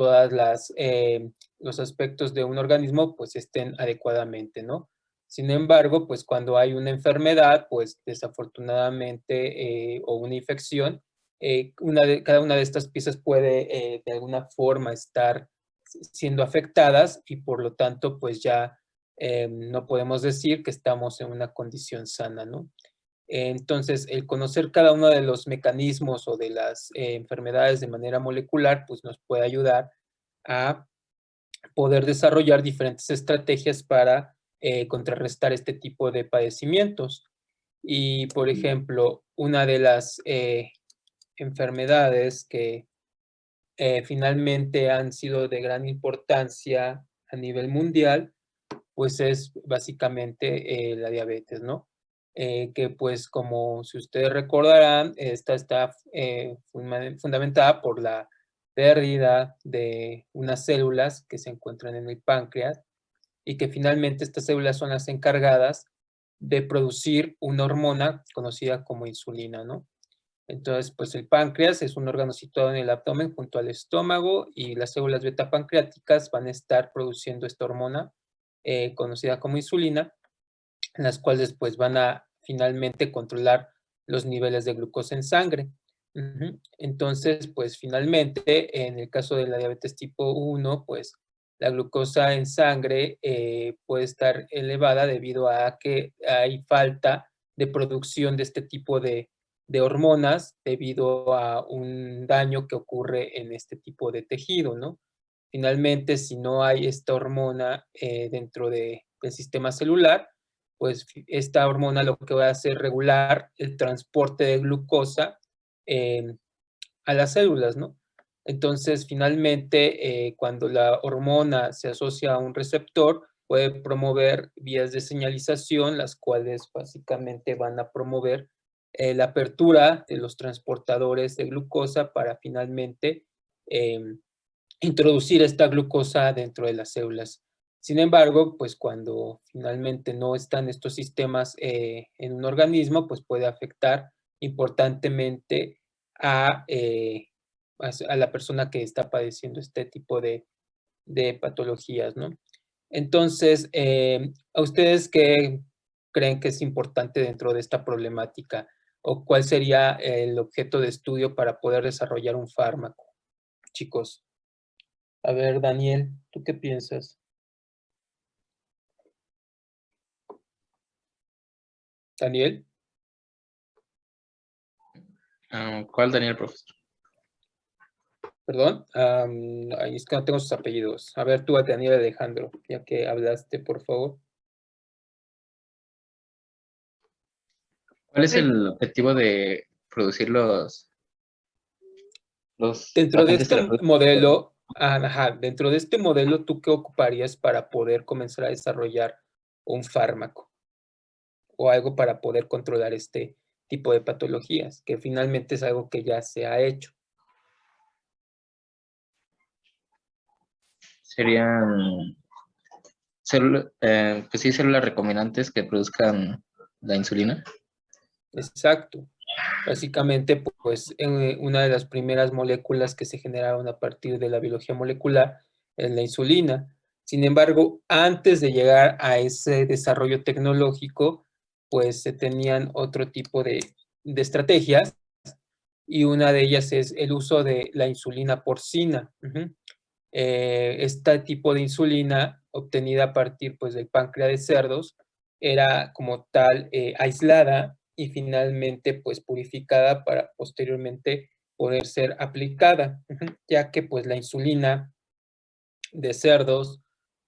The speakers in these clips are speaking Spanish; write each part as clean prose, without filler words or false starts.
todas los aspectos de un organismo pues estén adecuadamente, ¿no? Sin embargo, pues cuando hay una enfermedad, pues desafortunadamente, o una infección, cada una de estas piezas puede de alguna forma estar siendo afectadas y por lo tanto, pues ya no podemos decir que estamos en una condición sana, ¿no? Entonces, el conocer cada uno de los mecanismos o de las enfermedades de manera molecular, pues nos puede ayudar a poder desarrollar diferentes estrategias para contrarrestar este tipo de padecimientos. Y, por ejemplo, una de las enfermedades que finalmente han sido de gran importancia a nivel mundial, pues es básicamente la diabetes, ¿no? Que pues como si ustedes recordarán, esta está fundamentada por la pérdida de unas células que se encuentran en el páncreas y que finalmente estas células son las encargadas de producir una hormona conocida como insulina, ¿no? Entonces, pues el páncreas es un órgano situado en el abdomen junto al estómago y las células beta pancreáticas van a estar produciendo esta hormona conocida como insulina, en las cuales pues van a finalmente controlar los niveles de glucosa en sangre. Entonces, pues finalmente, en el caso de la diabetes tipo 1, pues la glucosa en sangre puede estar elevada debido a que hay falta de producción de este tipo de hormonas debido a un daño que ocurre en este tipo de tejido, ¿no? Finalmente, si no hay esta hormona dentro del sistema celular, pues esta hormona lo que va a hacer es regular el transporte de glucosa eh, a las células, ¿no? Entonces, finalmente, cuando la hormona se asocia a un receptor, puede promover vías de señalización, las cuales básicamente van a promover la apertura de los transportadores de glucosa para finalmente introducir esta glucosa dentro de las células. Sin embargo, pues cuando finalmente no están estos sistemas en un organismo, pues puede afectar importantemente a, a la persona que está padeciendo este tipo de patologías, ¿no? Entonces, ¿a ustedes qué creen que es importante dentro de esta problemática? ¿O cuál sería el objeto de estudio para poder desarrollar un fármaco, chicos? A ver, Daniel, ¿tú qué piensas? Daniel, ¿Cuál Daniel, profesor? perdón, ahí es que no tengo sus apellidos. A ver, tú, Daniel Alejandro, ya que hablaste, por favor. ¿Cuál es el objetivo de producir los Dentro de agentes este terapéuticos? modelo, ajá, dentro de este modelo, ¿tú qué ocuparías para poder comenzar a desarrollar un fármaco o algo para poder controlar este tipo de patologías, que finalmente es algo que ya se ha hecho? Serían pues sí, células recombinantes que produzcan la insulina. Exacto. Básicamente, pues una de las primeras moléculas que se generaron a partir de la biología molecular es la insulina. Sin embargo, antes de llegar a ese desarrollo tecnológico, pues se tenían otro tipo de estrategias y una de ellas es el uso de la insulina porcina. Este tipo de insulina obtenida a partir pues, del páncreas de cerdos era como tal aislada y finalmente pues purificada para posteriormente poder ser aplicada, ya que pues la insulina de cerdos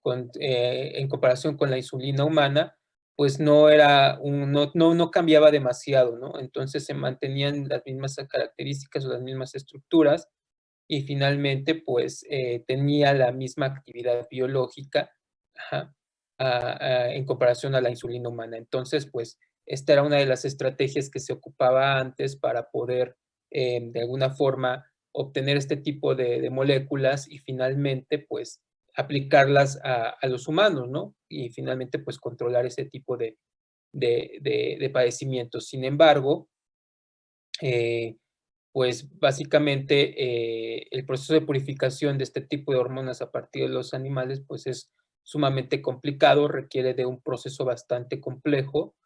en comparación con la insulina humana pues no era no cambiaba demasiado, ¿no? Entonces se mantenían las mismas características o las mismas estructuras y finalmente pues tenía la misma actividad biológica ajá, en comparación a la insulina humana. Entonces pues esta era una de las estrategias que se ocupaba antes para poder de alguna forma obtener este tipo de moléculas y finalmente pues aplicarlas a los humanos, ¿no? Y finalmente pues controlar ese tipo de padecimientos. Sin embargo, pues básicamente el proceso de purificación de este tipo de hormonas a partir de los animales pues es sumamente complicado, requiere de un proceso bastante complejo,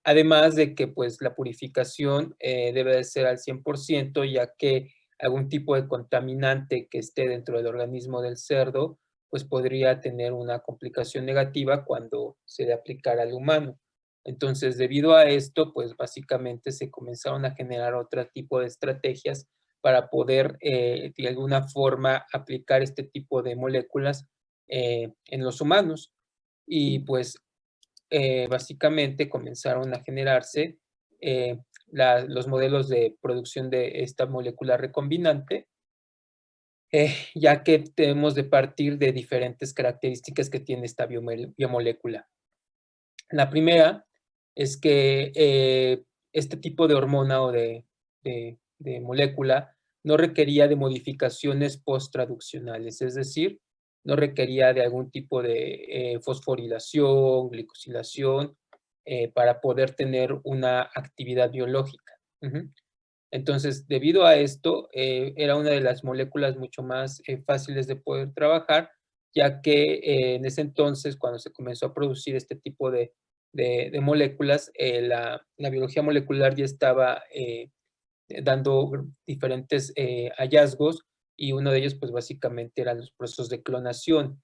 además de que pues la purificación debe de ser al 100%, ya que algún tipo de contaminante que esté dentro del organismo del cerdo pues podría tener una complicación negativa cuando se le aplicara al humano. Entonces, debido a esto, pues básicamente se comenzaron a generar otro tipo de estrategias para poder de alguna forma aplicar este tipo de moléculas en los humanos. Y pues básicamente comenzaron a generarse los modelos de producción de esta molécula recombinante, ya que tenemos de partir de diferentes características que tiene esta biomolécula. La primera es que este tipo de hormona o de molécula no requería de modificaciones post-traduccionales, es decir, no requería de algún tipo de fosforilación, glicosilación, para poder tener una actividad biológica. Entonces, debido a esto, era una de las moléculas mucho más fáciles de poder trabajar, ya que en ese entonces, cuando se comenzó a producir este tipo de moléculas, la biología molecular ya estaba dando diferentes hallazgos, y uno de ellos, pues básicamente eran los procesos de clonación.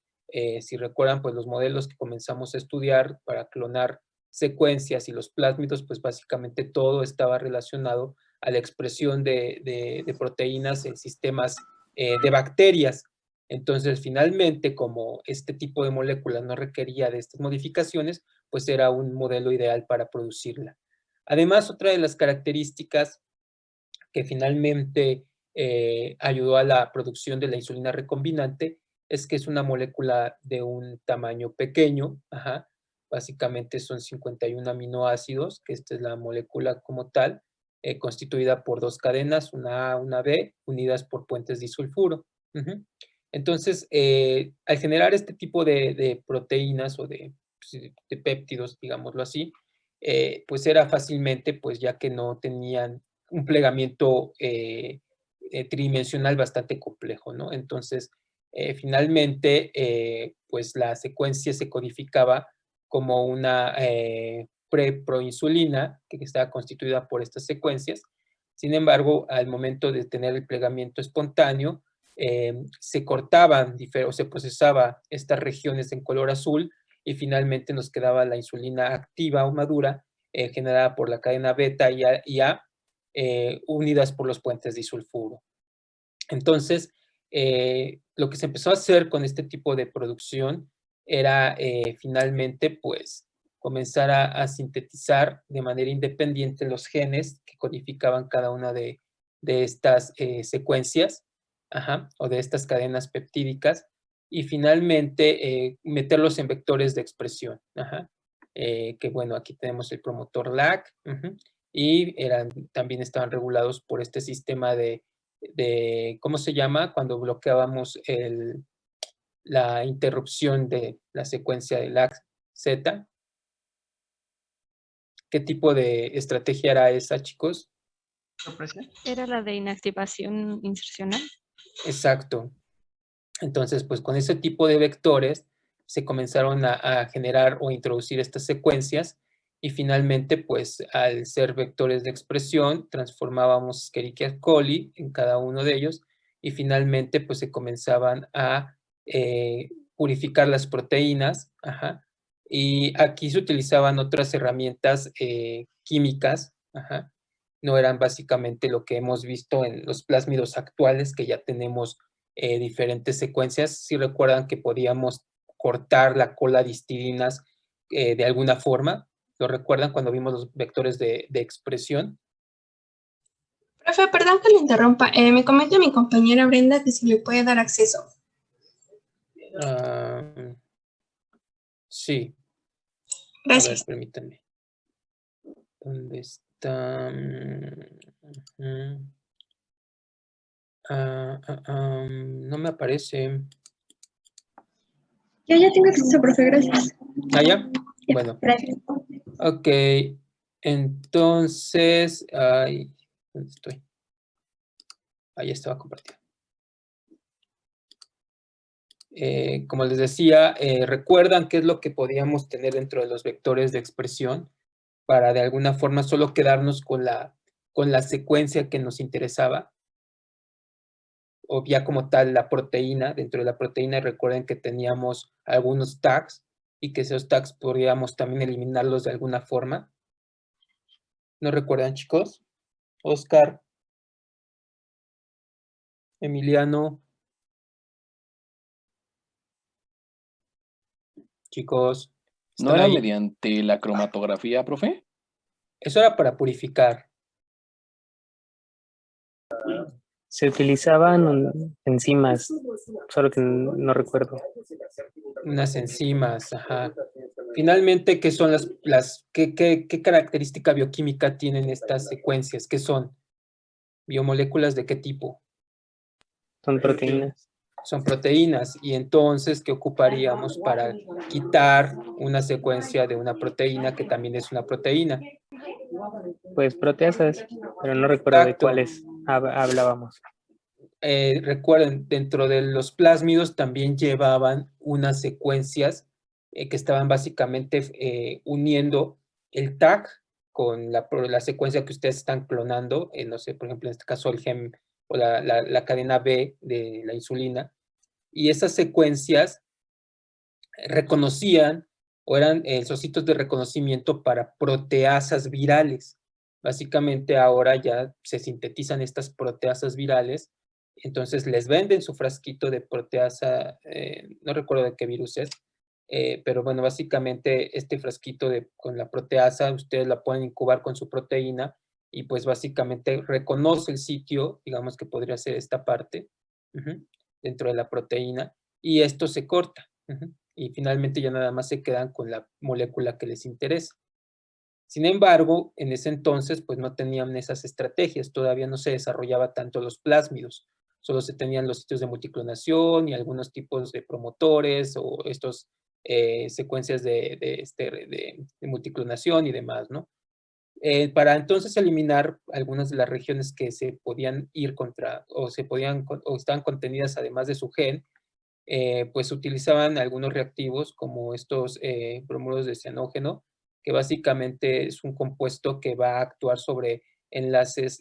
Si recuerdan, pues los modelos que comenzamos a estudiar para clonar secuencias y los plásmidos, pues básicamente todo estaba relacionado a la expresión de proteínas en sistemas de bacterias. Entonces, finalmente, como este tipo de molécula no requería de estas modificaciones, pues era un modelo ideal para producirla. Además, otra de las características que finalmente ayudó a la producción de la insulina recombinante es que es una molécula de un tamaño pequeño, ajá, básicamente son 51 aminoácidos, que esta es la molécula como tal, constituida por dos cadenas, una A, una B, unidas por puentes disulfuro. Entonces, al generar este tipo de proteínas o de péptidos, digámoslo así, pues era fácilmente, pues ya que no tenían un plegamiento tridimensional bastante complejo, ¿no? Entonces, finalmente, pues la secuencia se codificaba como una proinsulina que estaba constituida por estas secuencias. Sin embargo, al momento de tener el plegamiento espontáneo, se cortaban o se procesaba estas regiones en color azul, y finalmente nos quedaba la insulina activa o madura, generada por la cadena beta y A, unidas por los puentes disulfuro. Entonces, lo que se empezó a hacer con este tipo de producción era finalmente, pues, comenzar a sintetizar de manera independiente los genes que codificaban cada una de estas secuencias, ajá, o de estas cadenas peptídicas, y finalmente meterlos en vectores de expresión, ajá, que bueno, aquí tenemos el promotor LAC, y también estaban regulados por este sistema ¿cómo se llama? Cuando bloqueábamos la interrupción de la secuencia de LAC-Z. ¿Qué tipo de estrategia era esa, chicos? Era la de inactivación insercional. Exacto. Entonces, pues con ese tipo de vectores se comenzaron a generar o introducir estas secuencias, y finalmente, pues al ser vectores de expresión, transformábamos Escherichia coli en cada uno de ellos, y finalmente, pues se comenzaban a purificar las proteínas, ajá, y aquí se utilizaban otras herramientas químicas, ajá, no eran básicamente lo que hemos visto en los plásmidos actuales, que ya tenemos diferentes secuencias. Si recuerdan que podíamos cortar la cola de histidinas de alguna forma, ¿lo recuerdan cuando vimos los vectores de expresión? Profe, perdón que le interrumpa. Me comenta mi compañera Brenda que si le puede dar acceso. Sí. Gracias. A ver, permítanme. ¿Dónde está? No me aparece. Yo ya tengo acceso, profe, gracias. ¿Ah, ya? Bueno. Gracias. Ok. Entonces, ¿dónde estoy? Ahí estaba compartiendo. Como les decía, ¿recuerdan qué es lo que podíamos tener dentro de los vectores de expresión para de alguna forma solo quedarnos con la secuencia que nos interesaba? O ya como tal la proteína, dentro de la proteína recuerden que teníamos algunos tags y que esos tags podríamos también eliminarlos de alguna forma. ¿No recuerdan, chicos? Oscar, Emiliano, chicos, ¿No ¿están era ahí? mediante la cromatografía, profe? Eso era para purificar. Se utilizaban enzimas, solo que no recuerdo. Unas enzimas, ajá. Finalmente, ¿qué son qué característica bioquímica tienen estas secuencias? ¿Qué son? ¿Biomoléculas de qué tipo? Son proteínas. Son proteínas. Y entonces, ¿qué ocuparíamos para quitar una secuencia de una proteína que también es una proteína? Pues proteasas, pero no recuerdo de Exacto. cuáles hablábamos. Recuerden, dentro de los plásmidos también llevaban unas secuencias que estaban básicamente uniendo el tag con la secuencia que ustedes están clonando, no sé, por ejemplo, en este caso el gen o la cadena B de la insulina, y esas secuencias reconocían o eran esos sitios de reconocimiento para proteasas virales. Básicamente ahora ya se sintetizan estas proteasas virales, entonces les venden su frasquito de proteasa, no recuerdo de qué virus es, pero bueno, básicamente este frasquito con la proteasa, ustedes la pueden incubar con su proteína y pues básicamente reconoce el sitio, digamos que podría ser esta parte, dentro de la proteína, y esto se corta. Y finalmente ya nada más se quedan con la molécula que les interesa. Sin embargo, en ese entonces, pues no tenían esas estrategias, todavía no se desarrollaba tanto los plásmidos, solo se tenían los sitios de multiclonación y algunos tipos de promotores o estos secuencias de multiclonación y demás, ¿no? Para entonces eliminar algunas de las regiones que se podían ir contra o estaban contenidas además de su gen, pues utilizaban algunos reactivos como estos bromuro de cianógeno, que básicamente es un compuesto que va a actuar sobre enlaces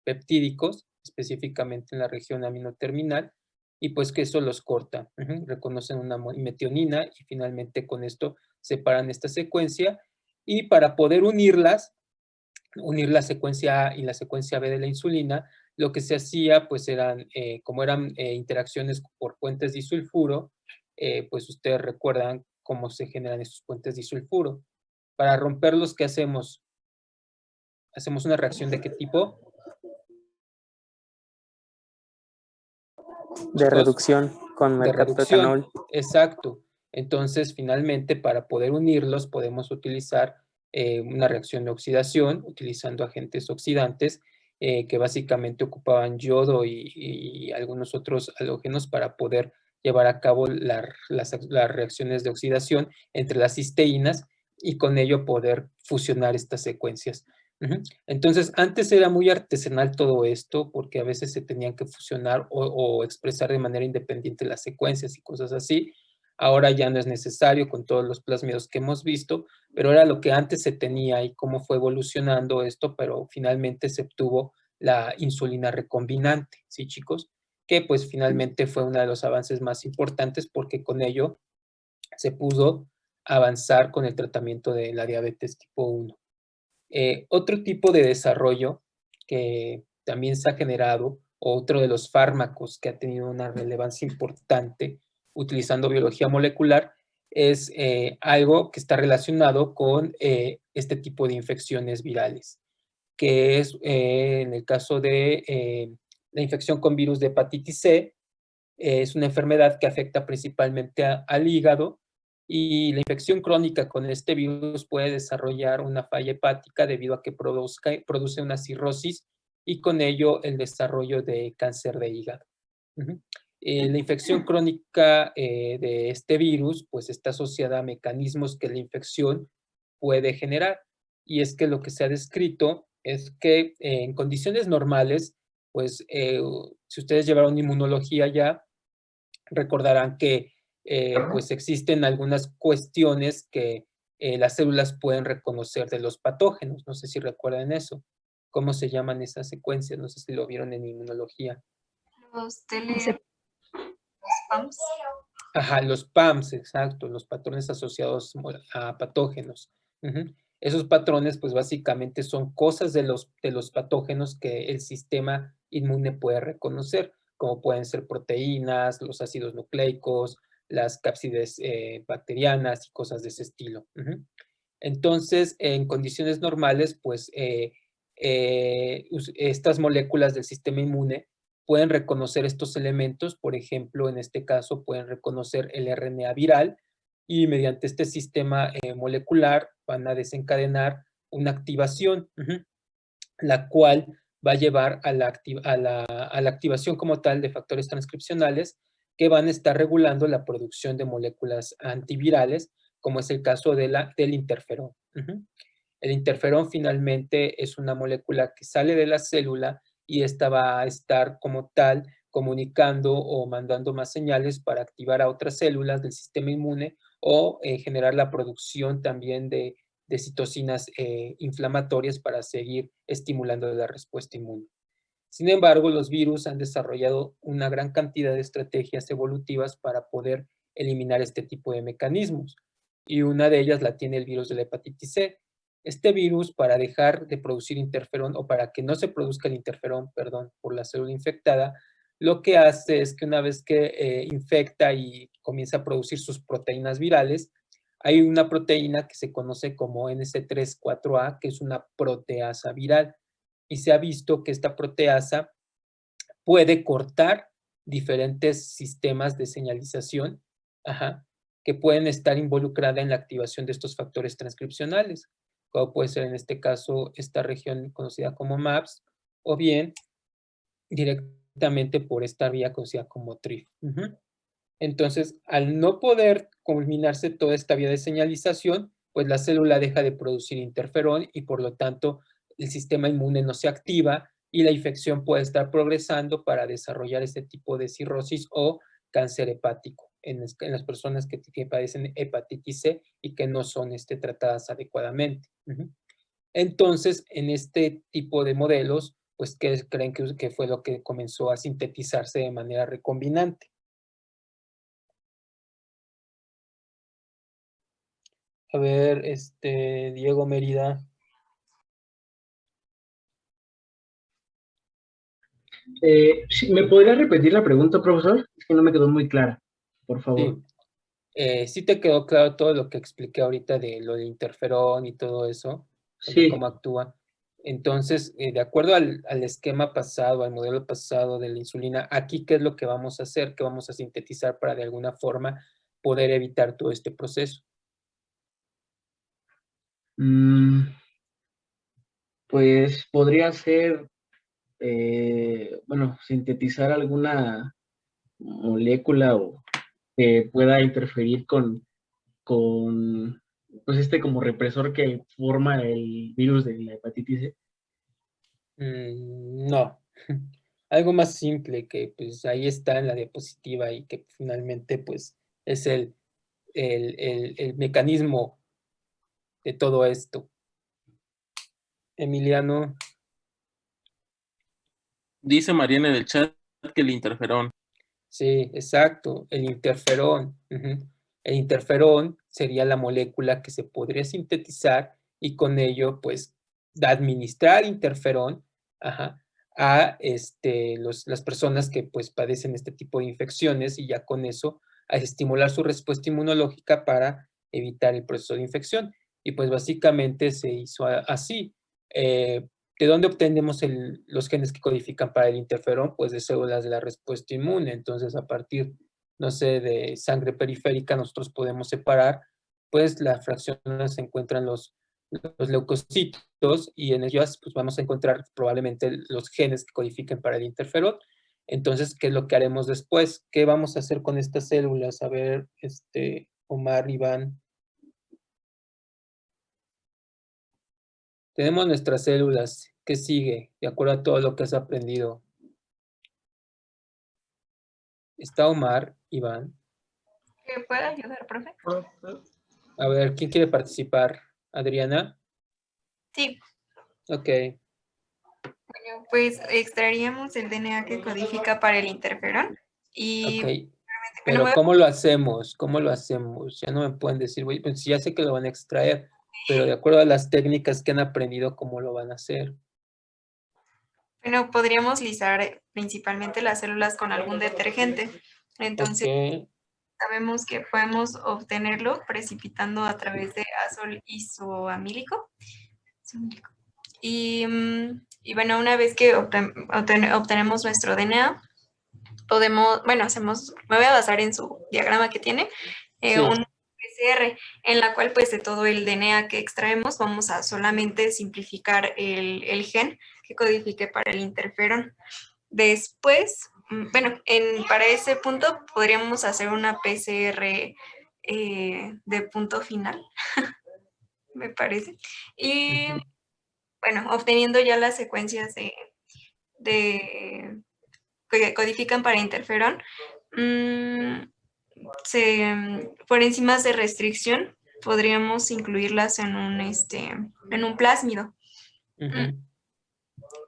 peptídicos, específicamente en la región aminoterminal, y pues que eso los corta. Reconocen una metionina y finalmente con esto separan esta secuencia, y para poder unir la secuencia A y la secuencia B de la insulina, lo que se hacía, pues como eran interacciones por puentes disulfuro, pues ustedes recuerdan cómo se generan estos puentes disulfuro. Para romperlos, ¿qué hacemos? ¿Hacemos una reacción de qué tipo? De reducción con De mercaptoetanol. reducción, exacto. Entonces, finalmente, para poder unirlos, podemos utilizar una reacción de oxidación, utilizando agentes oxidantes, que básicamente ocupaban yodo y algunos otros halógenos para poder llevar a cabo las reacciones de oxidación entre las cisteínas y con ello poder fusionar estas secuencias. Entonces, antes era muy artesanal todo esto porque a veces se tenían que fusionar o expresar de manera independiente las secuencias y cosas así. Ahora ya no es necesario con todos los plásmidos que hemos visto, pero era lo que antes se tenía y cómo fue evolucionando esto, pero finalmente se obtuvo la insulina recombinante, ¿sí, chicos? Que pues finalmente fue uno de los avances más importantes porque con ello se pudo avanzar con el tratamiento de la diabetes tipo 1. Otro tipo de desarrollo que también se ha generado, otro de los fármacos que ha tenido una relevancia importante utilizando biología molecular, es algo que está relacionado con este tipo de infecciones virales, que es en el caso de la infección con virus de hepatitis C, es una enfermedad que afecta principalmente al hígado, y la infección crónica con este virus puede desarrollar una falla hepática debido a que produce una cirrosis y con ello el desarrollo de cáncer de hígado. La infección crónica de este virus pues está asociada a mecanismos que la infección puede generar, y es que lo que se ha descrito es que en condiciones normales pues si ustedes llevaron inmunología ya, recordarán que pues existen algunas cuestiones que las células pueden reconocer de los patógenos. No sé si recuerdan eso. ¿Cómo se llaman esas secuencias? No sé si lo vieron en inmunología. Los PAMs. Ajá, los PAMs, exacto, los patrones asociados a patógenos. Esos patrones, pues básicamente son cosas de los patógenos que el sistema inmune puede reconocer, como pueden ser proteínas, los ácidos nucleicos, las cápsides bacterianas y cosas de ese estilo. Entonces, en condiciones normales, pues estas moléculas del sistema inmune pueden reconocer estos elementos. Por ejemplo, en este caso pueden reconocer el RNA viral y mediante este sistema molecular van a desencadenar una activación, la cual va a llevar a la activación como tal de factores transcripcionales que van a estar regulando la producción de moléculas antivirales, como es el caso del interferón. El interferón finalmente es una molécula que sale de la célula y esta va a estar como tal comunicando o mandando más señales para activar a otras células del sistema inmune o generar la producción también de citocinas inflamatorias para seguir estimulando la respuesta inmune. Sin embargo, los virus han desarrollado una gran cantidad de estrategias evolutivas para poder eliminar este tipo de mecanismos. Y una de ellas la tiene el virus de la hepatitis C. Este virus, para dejar de producir interferón o para que no se produzca el interferón, perdón, por la célula infectada, lo que hace es que una vez que infecta y comienza a producir sus proteínas virales, hay una proteína que se conoce como NC3-4A, que es una proteasa viral. Y se ha visto que esta proteasa puede cortar diferentes sistemas de señalización que pueden estar involucradas en la activación de estos factores transcripcionales, como puede ser en este caso esta región conocida como MAPS, o bien directamente por esta vía conocida como TRIF. Entonces, al no poder culminarse toda esta vía de señalización, pues la célula deja de producir interferón y por lo tanto el sistema inmune no se activa y la infección puede estar progresando para desarrollar este tipo de cirrosis o cáncer hepático en las personas que padecen hepatitis C y que no son tratadas adecuadamente. Entonces, en este tipo de modelos, pues, ¿qué creen que fue lo que comenzó a sintetizarse de manera recombinante? A ver, Diego Mérida. ¿Me podría repetir la pregunta, profesor? Es que no me quedó muy clara, por favor. Sí. ¿Sí te quedó claro todo lo que expliqué ahorita de lo de interferón y todo eso? De Sí. cómo actúa. Entonces, de acuerdo al esquema pasado, al modelo pasado de la insulina, aquí, ¿qué es lo que vamos a hacer? ¿Qué vamos a sintetizar para de alguna forma poder evitar todo este proceso? Pues podría ser, bueno, sintetizar alguna molécula o que pueda interferir con pues como represor que forma el virus de la hepatitis C. No. Algo más simple que pues ahí está en la diapositiva y que finalmente pues es el mecanismo de todo esto. Emiliano. Dice Mariana en el chat que el interferón. Sí, exacto, el interferón. El interferón sería la molécula que se podría sintetizar y con ello, pues, administrar interferón a las personas que, pues, padecen este tipo de infecciones y ya con eso a estimular su respuesta inmunológica para evitar el proceso de infección. Y, pues, básicamente se hizo así. ¿De dónde obtenemos los genes que codifican para el interferón? Pues de células de la respuesta inmune. Entonces, a partir, no sé, de sangre periférica, nosotros podemos separar, pues la fracción se encuentran los leucocitos y en ellos pues vamos a encontrar probablemente los genes que codifiquen para el interferón. Entonces, ¿qué es lo que haremos después? ¿Qué vamos a hacer con estas células? A ver, Omar, Iván. Tenemos nuestras células. ¿Qué sigue? De acuerdo a todo lo que has aprendido. Está Omar, Iván. ¿Que pueda ayudar, profe? A ver, ¿quién quiere participar? ¿Adriana? Sí. Ok. Bueno, pues extraeríamos el DNA que codifica para el interferón y Ok. Pero ¿cómo lo hacemos? ¿Cómo lo hacemos? Ya no me pueden decir, güey, pues ya sé que lo van a extraer, pero de acuerdo a las técnicas que han aprendido, ¿cómo lo van a hacer? bueno, podríamos lisar principalmente las células con algún detergente. Entonces, Ok. sabemos que podemos obtenerlo precipitando a través de azol isoamílico. Y bueno, una vez que obtenemos nuestro DNA, podemos, bueno, me voy a basar en su diagrama que tiene, Sí. un PCR, en la cual pues de todo el DNA que extraemos vamos a solamente simplificar el gen que codifique para el interferón. Después, bueno, para ese punto podríamos hacer una PCR de punto final, me parece. Y bueno, obteniendo ya las secuencias que codifican para interferón, por enzimas de restricción podríamos incluirlas en un plásmido.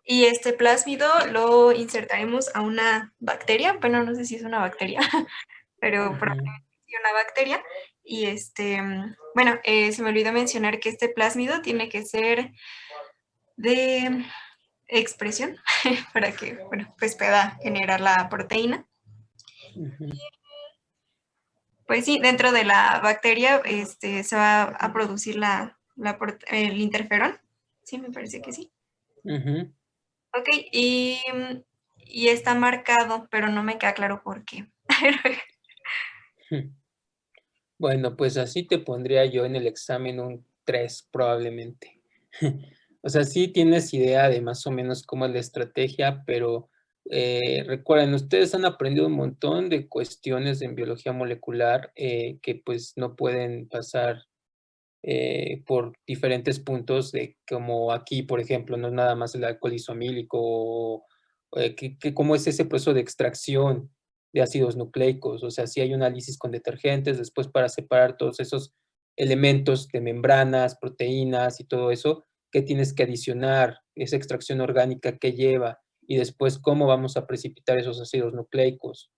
Y este plásmido lo insertaremos a una bacteria, bueno, no sé si es una bacteria, pero probablemente sí una bacteria. Y bueno, se me olvidó mencionar que este plásmido tiene que ser de expresión para que, bueno, pues pueda generar la proteína. Pues sí, dentro de la bacteria se va a producir el interferón. Sí, me parece que sí. Ok, y está marcado, pero no me queda claro por qué. Bueno, pues así te pondría yo en el examen un 3 probablemente. O sea, sí tienes idea de más o menos cómo es la estrategia, pero recuerden, ustedes han aprendido un montón de cuestiones en biología molecular que pues no pueden pasar por diferentes puntos, de como aquí, por ejemplo, no es nada más el alcohol isomílico, o, cómo es ese proceso de extracción de ácidos nucleicos. O sea, sí hay un análisis con detergentes, después para separar todos esos elementos de membranas, proteínas y todo eso, ¿qué tienes que adicionar? Esa extracción orgánica que lleva, y después cómo vamos a precipitar esos ácidos nucleicos.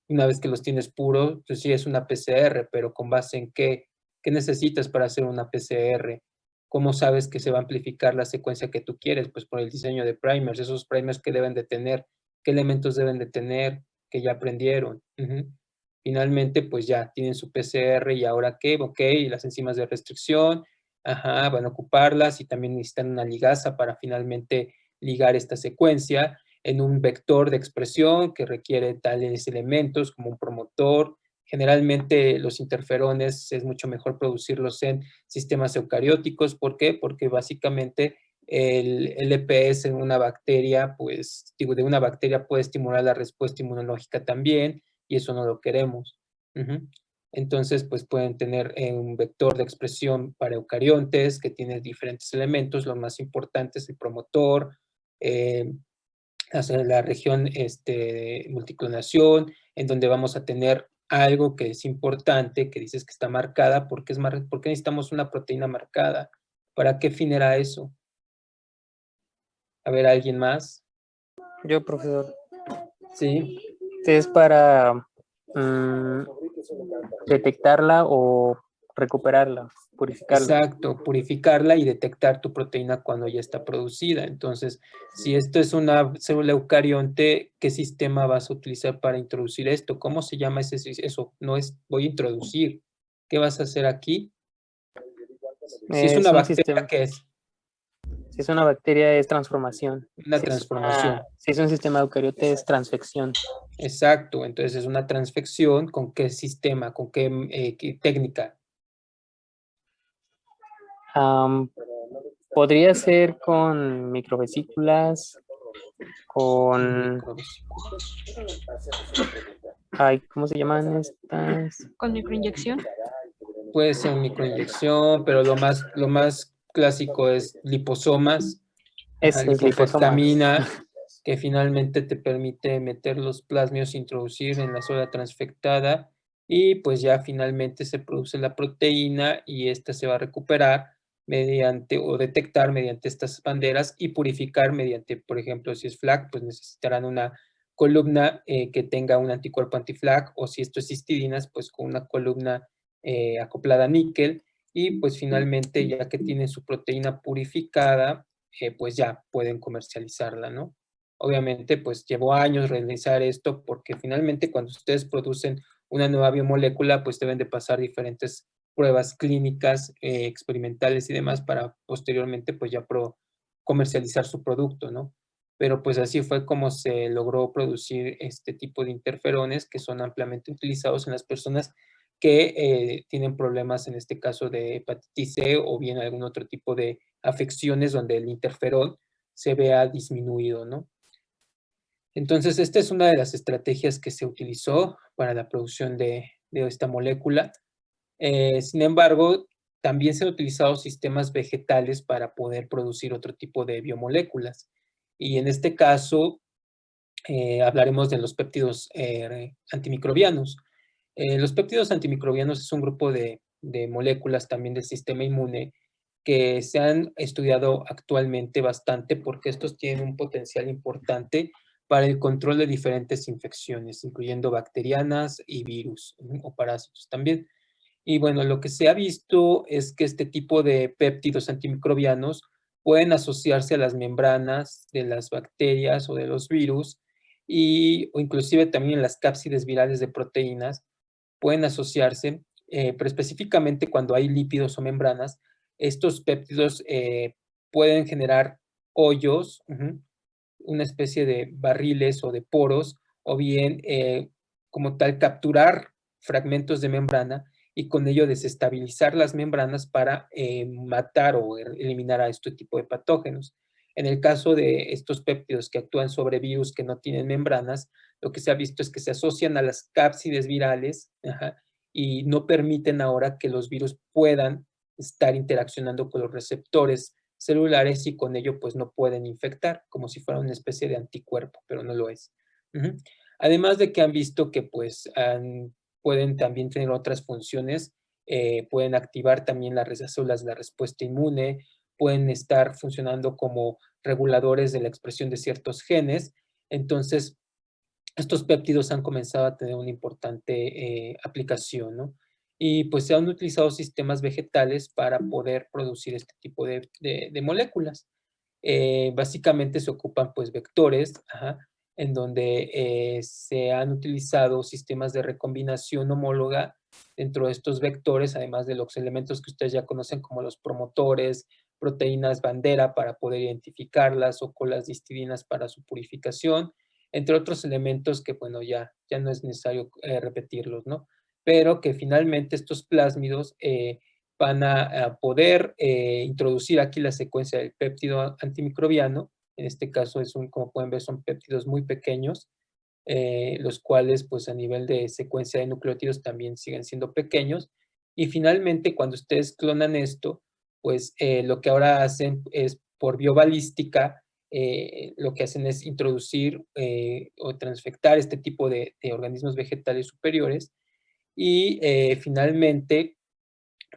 Una vez que los tienes puros, pues sí es una PCR, pero ¿con base en qué? ¿Qué necesitas para hacer una PCR? ¿Cómo sabes que se va a amplificar la secuencia que tú quieres? Pues por el diseño de primers, esos primers que deben de tener, qué elementos deben de tener, que ya aprendieron. Finalmente, pues ya tienen su PCR, y ahora qué, ok, las enzimas de restricción, van a ocuparlas, y también necesitan una ligasa para finalmente ligar esta secuencia en un vector de expresión que requiere tales elementos como un promotor. Generalmente los interferones es mucho mejor producirlos en sistemas eucarióticos. ¿Por qué? Porque básicamente el LPS en una bacteria, pues, digo, de una bacteria puede estimular la respuesta inmunológica también, y eso no lo queremos. Entonces, pues pueden tener un vector de expresión para eucariontes que tiene diferentes elementos. Lo más importante es el promotor, hacer la región de multiclonación, en donde vamos a tener algo que es importante, que dices que está marcada. ¿Por qué necesitamos una proteína marcada? ¿Para qué fin era eso? A ver, ¿alguien más? Yo, profesor. Sí. Es para detectarla o recuperarla, purificarla. Exacto, purificarla y detectar tu proteína cuando ya está producida. Entonces, si esto es una célula eucarionte, ¿qué sistema vas a utilizar para introducir esto? ¿Cómo se llama eso? No es voy a introducir. ¿Qué vas a hacer aquí? Si es una bacteria, ¿qué es? Si es una bacteria, es transformación. Una transformación. Si es un sistema eucariote, es transfección. Exacto, entonces es una transfección. ¿Con qué sistema? ¿Con qué técnica? Podría ser con microvesículas, con... ¿cómo se llaman estas? ¿Con microinyección? Puede ser microinyección, pero lo más clásico es liposomas. Es liposomas. que finalmente te permite meter los plásmidos, introducir en la zona transfectada y pues ya finalmente se produce la proteína y esta se va a recuperar mediante o detectar mediante estas banderas y purificar mediante, por ejemplo, si es FLAG, pues necesitarán una columna que tenga un anticuerpo anti-FLAG, o si esto es histidinas, pues con una columna acoplada a níquel, y pues finalmente ya que tienen su proteína purificada, pues ya pueden comercializarla, ¿no? Obviamente, pues llevó años realizar esto porque finalmente cuando ustedes producen una nueva biomolécula, pues deben de pasar diferentes pruebas clínicas, experimentales y demás para posteriormente pues ya comercializar su producto, ¿no? Pero pues así fue como se logró producir este tipo de interferones que son ampliamente utilizados en las personas que tienen problemas, en este caso de hepatitis C o bien algún otro tipo de afecciones donde el interferón se vea disminuido, ¿no? Entonces, esta es una de las estrategias que se utilizó para la producción de esta molécula. Sin embargo, también se han utilizado sistemas vegetales para poder producir otro tipo de biomoléculas. Y en este caso, hablaremos de los péptidos antimicrobianos. Los péptidos antimicrobianos es un grupo de moléculas también del sistema inmune que se han estudiado actualmente bastante porque estos tienen un potencial importante para el control de diferentes infecciones, incluyendo bacterianas y virus o parásitos también. Y bueno, lo que se ha visto es que este tipo de péptidos antimicrobianos pueden asociarse a las membranas de las bacterias o de los virus o inclusive también en las cápsides virales de proteínas pueden asociarse, pero específicamente cuando hay lípidos o membranas, estos péptidos pueden generar hoyos, una especie de barriles o de poros, o bien como tal capturar fragmentos de membrana y con ello desestabilizar las membranas para matar o eliminar a este tipo de patógenos. En el caso de estos péptidos que actúan sobre virus que no tienen membranas, lo que se ha visto es que se asocian a las cápsides virales y no permiten ahora que los virus puedan estar interaccionando con los receptores celulares y con ello pues no pueden infectar, como si fuera una especie de anticuerpo, pero no lo es. Además de que han visto que pues pueden también tener otras funciones, pueden activar también las células de la respuesta inmune, pueden estar funcionando como reguladores de la expresión de ciertos genes. Entonces, estos péptidos han comenzado a tener una importante aplicación, ¿no? Y pues se han utilizado sistemas vegetales para poder producir este tipo de moléculas. Básicamente se ocupan pues vectores, en donde se han utilizado sistemas de recombinación homóloga dentro de estos vectores, además de los elementos que ustedes ya conocen como los promotores, proteínas bandera para poder identificarlas o colas de histidinas para su purificación, entre otros elementos que, bueno, ya no es necesario repetirlos, ¿no? Pero que finalmente estos plásmidos van a poder introducir aquí la secuencia del péptido antimicrobiano. En este caso, como pueden ver, son péptidos muy pequeños, los cuales, pues a nivel de secuencia de nucleótidos también siguen siendo pequeños. Y finalmente, cuando ustedes clonan esto, pues lo que ahora hacen es por biobalística, lo que hacen es introducir o transfectar este tipo de organismos vegetales superiores y finalmente,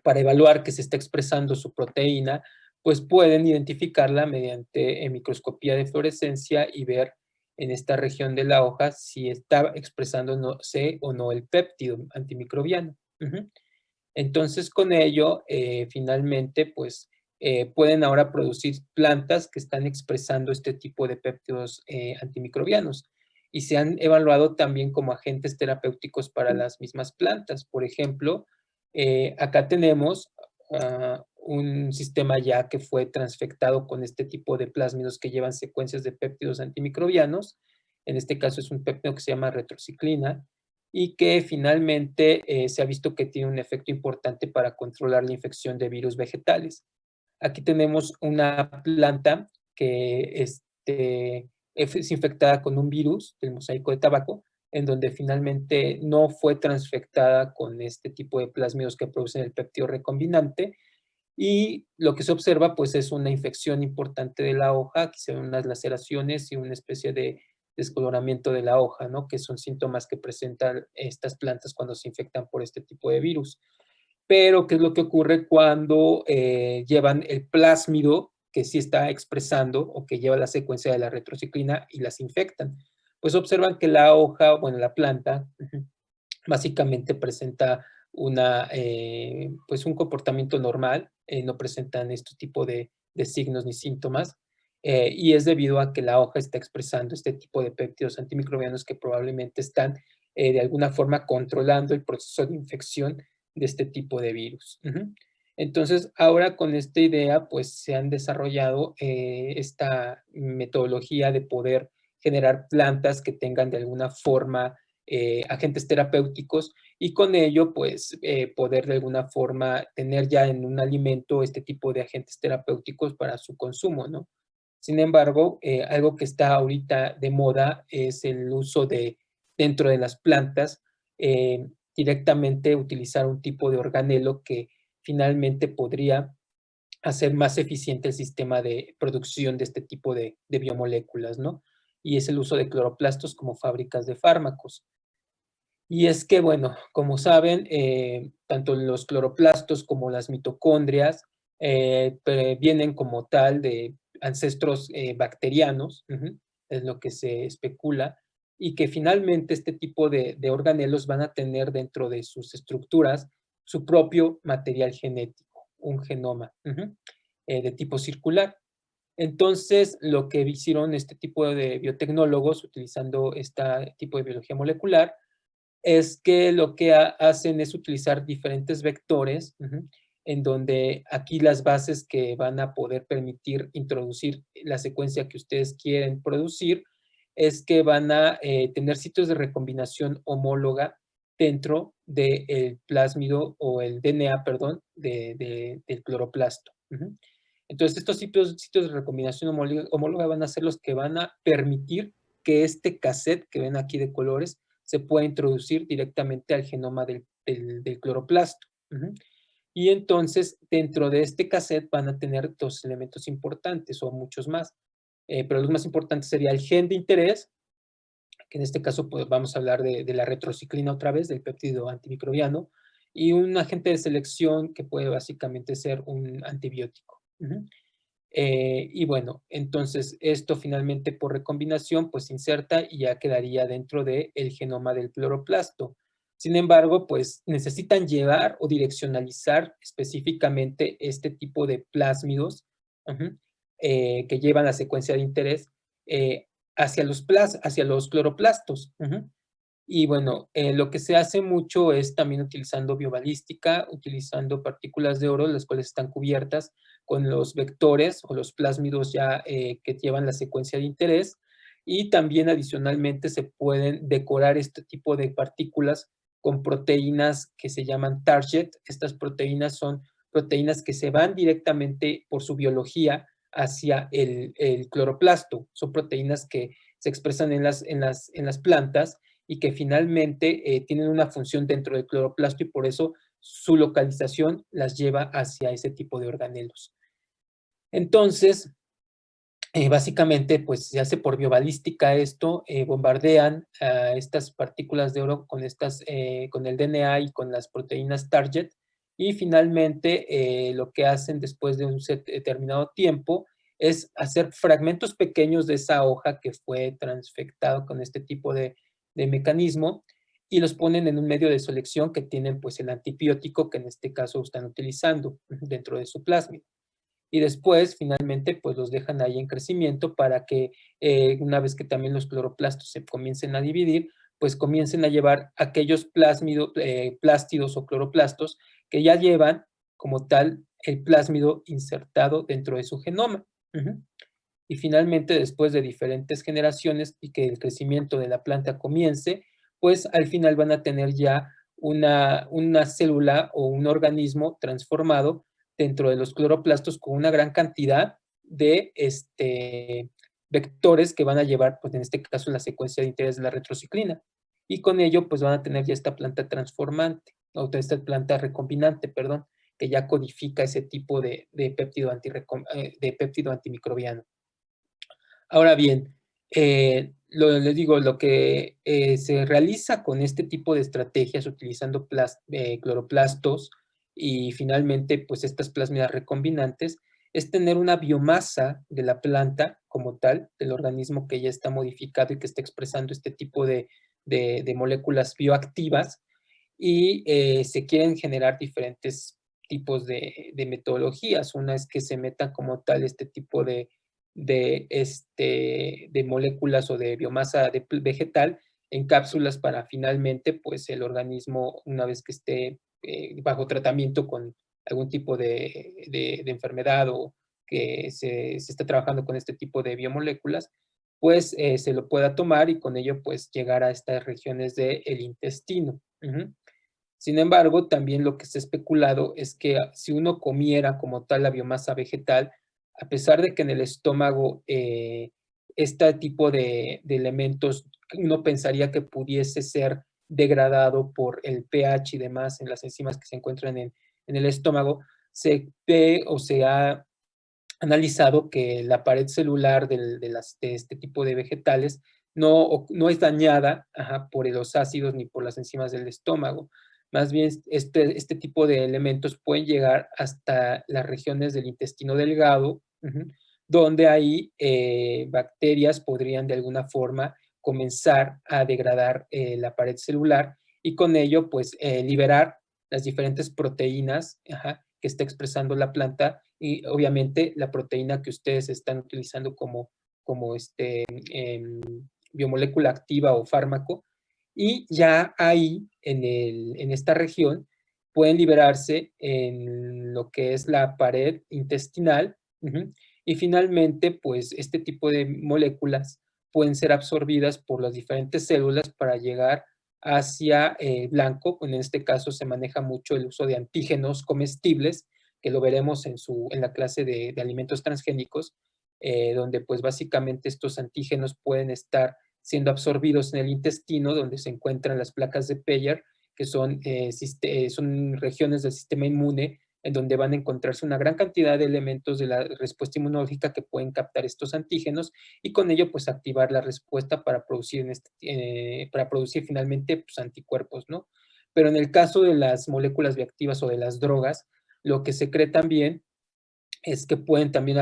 para evaluar que se está expresando su proteína, pues pueden identificarla mediante microscopía de fluorescencia y ver en esta región de la hoja si está expresándose o no el péptido antimicrobiano. Entonces, con ello, finalmente, pues, pueden ahora producir plantas que están expresando este tipo de péptidos antimicrobianos y se han evaluado también como agentes terapéuticos para las mismas plantas. Por ejemplo, acá tenemos un sistema ya que fue transfectado con este tipo de plásmidos que llevan secuencias de péptidos antimicrobianos. En este caso es un péptido que se llama retrociclina y que finalmente se ha visto que tiene un efecto importante para controlar la infección de virus vegetales. Aquí tenemos una planta que es infectada con un virus del mosaico de tabaco, en donde finalmente no fue transfectada con este tipo de plásmidos que producen el péptido recombinante Y lo que se observa pues es una infección importante de la hoja, aquí se ven unas laceraciones y una especie de descoloramiento de la hoja, ¿no? Que son síntomas que presentan estas plantas cuando se infectan por este tipo de virus. Pero, ¿qué es lo que ocurre cuando llevan el plásmido que sí está expresando o que lleva la secuencia de la retrociclina y las infectan? Pues observan que la hoja, bueno, la planta, básicamente presenta pues un comportamiento normal, no presentan este tipo de signos ni síntomas, y es debido a que la hoja está expresando este tipo de péptidos antimicrobianos que probablemente están de alguna forma controlando el proceso de infección de este tipo de virus. Entonces, ahora con esta idea, pues se han desarrollado esta metodología de poder generar plantas que tengan de alguna forma agentes terapéuticos y con ello, pues, poder de alguna forma tener ya en un alimento este tipo de agentes terapéuticos para su consumo, ¿no? Sin embargo, algo que está ahorita de moda es el uso dentro de las plantas, directamente utilizar un tipo de organelo que finalmente podría hacer más eficiente el sistema de producción de este tipo de biomoléculas, ¿no? Y es el uso de cloroplastos como fábricas de fármacos. Y es que, bueno, como saben, tanto los cloroplastos como las mitocondrias vienen como tal de ancestros bacterianos, es lo que se especula, y que finalmente este tipo de organelos van a tener dentro de sus estructuras su propio material genético, un genoma de tipo circular. Entonces, lo que hicieron este tipo de biotecnólogos utilizando este tipo de biología molecular es que lo que hacen es utilizar diferentes vectores, en donde aquí las bases que van a poder permitir introducir la secuencia que ustedes quieren producir, es que van a tener sitios de recombinación homóloga dentro del plásmido o el DNA, perdón, del cloroplasto. Entonces, estos sitios de recombinación homóloga van a ser los que van a permitir que este cassette que ven aquí de colores se puede introducir directamente al genoma del cloroplasto. Y entonces, dentro de este cassette van a tener dos elementos importantes o muchos más. Pero los más importantes sería el gen de interés, que en este caso pues, vamos a hablar de la retrociclina otra vez, del péptido antimicrobiano, y un agente de selección que puede básicamente ser un antibiótico. Y bueno, entonces esto finalmente por recombinación pues se inserta y ya quedaría dentro del genoma del cloroplasto. Sin embargo, pues necesitan llevar o direccionalizar específicamente este tipo de plásmidos que llevan la secuencia de interés hacia los cloroplastos. Y bueno, lo que se hace mucho es también utilizando biobalística, utilizando partículas de oro, las cuales están cubiertas con los vectores o los plásmidos ya que llevan la secuencia de interés. Y también adicionalmente se pueden decorar este tipo de partículas con proteínas que se llaman target. Estas proteínas son proteínas que se van directamente por su biología hacia el cloroplasto. Son proteínas que se expresan en las plantas y que finalmente tienen una función dentro del cloroplasto y por eso su localización las lleva hacia ese tipo de organelos. Entonces, básicamente, pues se hace por biobalística esto, bombardean estas partículas de oro con el DNA y con las proteínas target y finalmente lo que hacen después de un determinado tiempo es hacer fragmentos pequeños de esa hoja que fue transfectado con este tipo de mecanismo y los ponen en un medio de selección que tienen pues el antibiótico que en este caso están utilizando dentro de su plásmido. Y después, finalmente, pues los dejan ahí en crecimiento para que una vez que también los cloroplastos se comiencen a dividir, pues comiencen a llevar aquellos plástidos o cloroplastos que ya llevan como tal el plásmido insertado dentro de su genoma. Y finalmente, después de diferentes generaciones y que el crecimiento de la planta comience, pues al final van a tener ya una célula o un organismo transformado dentro de los cloroplastos con una gran cantidad de vectores que van a llevar, pues en este caso, la secuencia de interés de la retrociclina. Y con ello, pues van a tener ya esta planta transformante, o esta planta recombinante, perdón. que ya codifica ese tipo de péptido, de péptido antimicrobiano. Ahora bien, les digo, lo que se realiza con este tipo de estrategias utilizando cloroplastos y finalmente pues estas plásmidas recombinantes es tener una biomasa de la planta como tal, del organismo que ya está modificado y que está expresando este tipo de moléculas bioactivas, y se quieren generar diferentes tipos de metodologías. Una es que se meta como tal este tipo de moléculas o de biomasa vegetal en cápsulas para finalmente, pues el organismo, una vez que esté bajo tratamiento con algún tipo de enfermedad o que se está trabajando con este tipo de biomoléculas, pues se lo pueda tomar y con ello pues llegar a estas regiones del intestino. Sin embargo, también lo que se ha especulado es que si uno comiera como tal la biomasa vegetal, a pesar de que en el estómago este tipo de elementos uno pensaría que pudiese ser degradado por el pH y demás en las enzimas que se encuentran en el estómago, se ve o se ha analizado que la pared celular de este tipo de vegetales no es dañada por los ácidos ni por las enzimas del estómago. Más bien, este tipo de elementos pueden llegar hasta las regiones del intestino delgado, donde ahí bacterias podrían de alguna forma comenzar a degradar la pared celular y con ello, pues, liberar las diferentes proteínas que está expresando la planta y obviamente la proteína que ustedes están utilizando como biomolécula activa o fármaco, y ya ahí en esta región pueden liberarse en lo que es la pared intestinal, y finalmente pues este tipo de moléculas pueden ser absorbidas por las diferentes células para llegar hacia blanco. En este caso se maneja mucho el uso de antígenos comestibles, que lo veremos en la clase de alimentos transgénicos, donde pues básicamente estos antígenos pueden estar siendo absorbidos en el intestino, donde se encuentran las placas de Peyer, que son regiones del sistema inmune, en donde van a encontrarse una gran cantidad de elementos de la respuesta inmunológica que pueden captar estos antígenos y con ello pues activar la respuesta para producir, finalmente pues, anticuerpos, ¿no? Pero en el caso de las moléculas bioactivas o de las drogas, lo que se cree también es que pueden también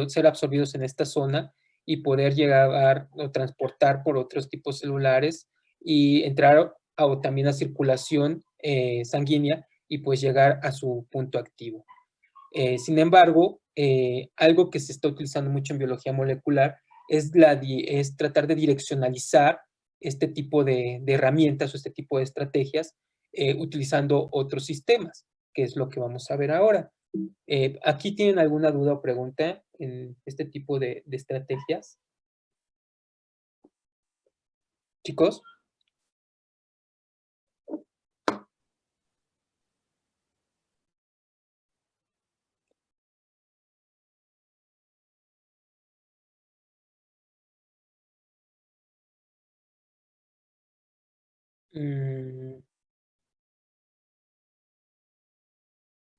ser absorbidos en esta zona y poder llegar o transportar por otros tipos celulares y entrar también a circulación sanguínea y pues llegar a su punto activo. Sin embargo, algo que se está utilizando mucho en biología molecular es tratar de direccionalizar este tipo de herramientas o este tipo de estrategias utilizando otros sistemas, que es lo que vamos a ver ahora. ¿Aquí tienen alguna duda o pregunta en este tipo de estrategias? ¿Chicos?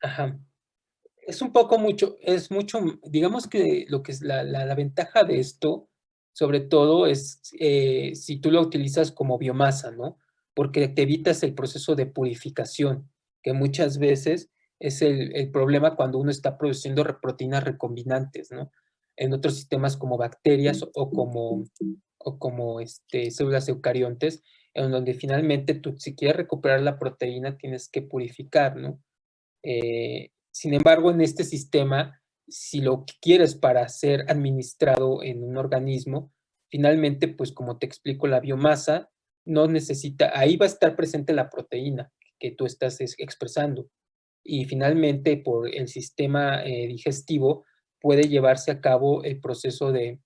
Ajá. Es un poco mucho, digamos que lo que es la ventaja de esto, sobre todo, es si tú lo utilizas como biomasa, ¿no? Porque te evitas el proceso de purificación, que muchas veces es el problema cuando uno está produciendo proteínas recombinantes, ¿no? En otros sistemas como bacterias o como células eucariontes, en donde finalmente tú, si quieres recuperar la proteína, tienes que purificar, ¿no? Sin embargo, en este sistema, si lo que quieres para ser administrado en un organismo, finalmente, pues como te explico, la biomasa no necesita, ahí va a estar presente la proteína que tú estás expresando. Y finalmente, por el sistema digestivo, puede llevarse a cabo el proceso de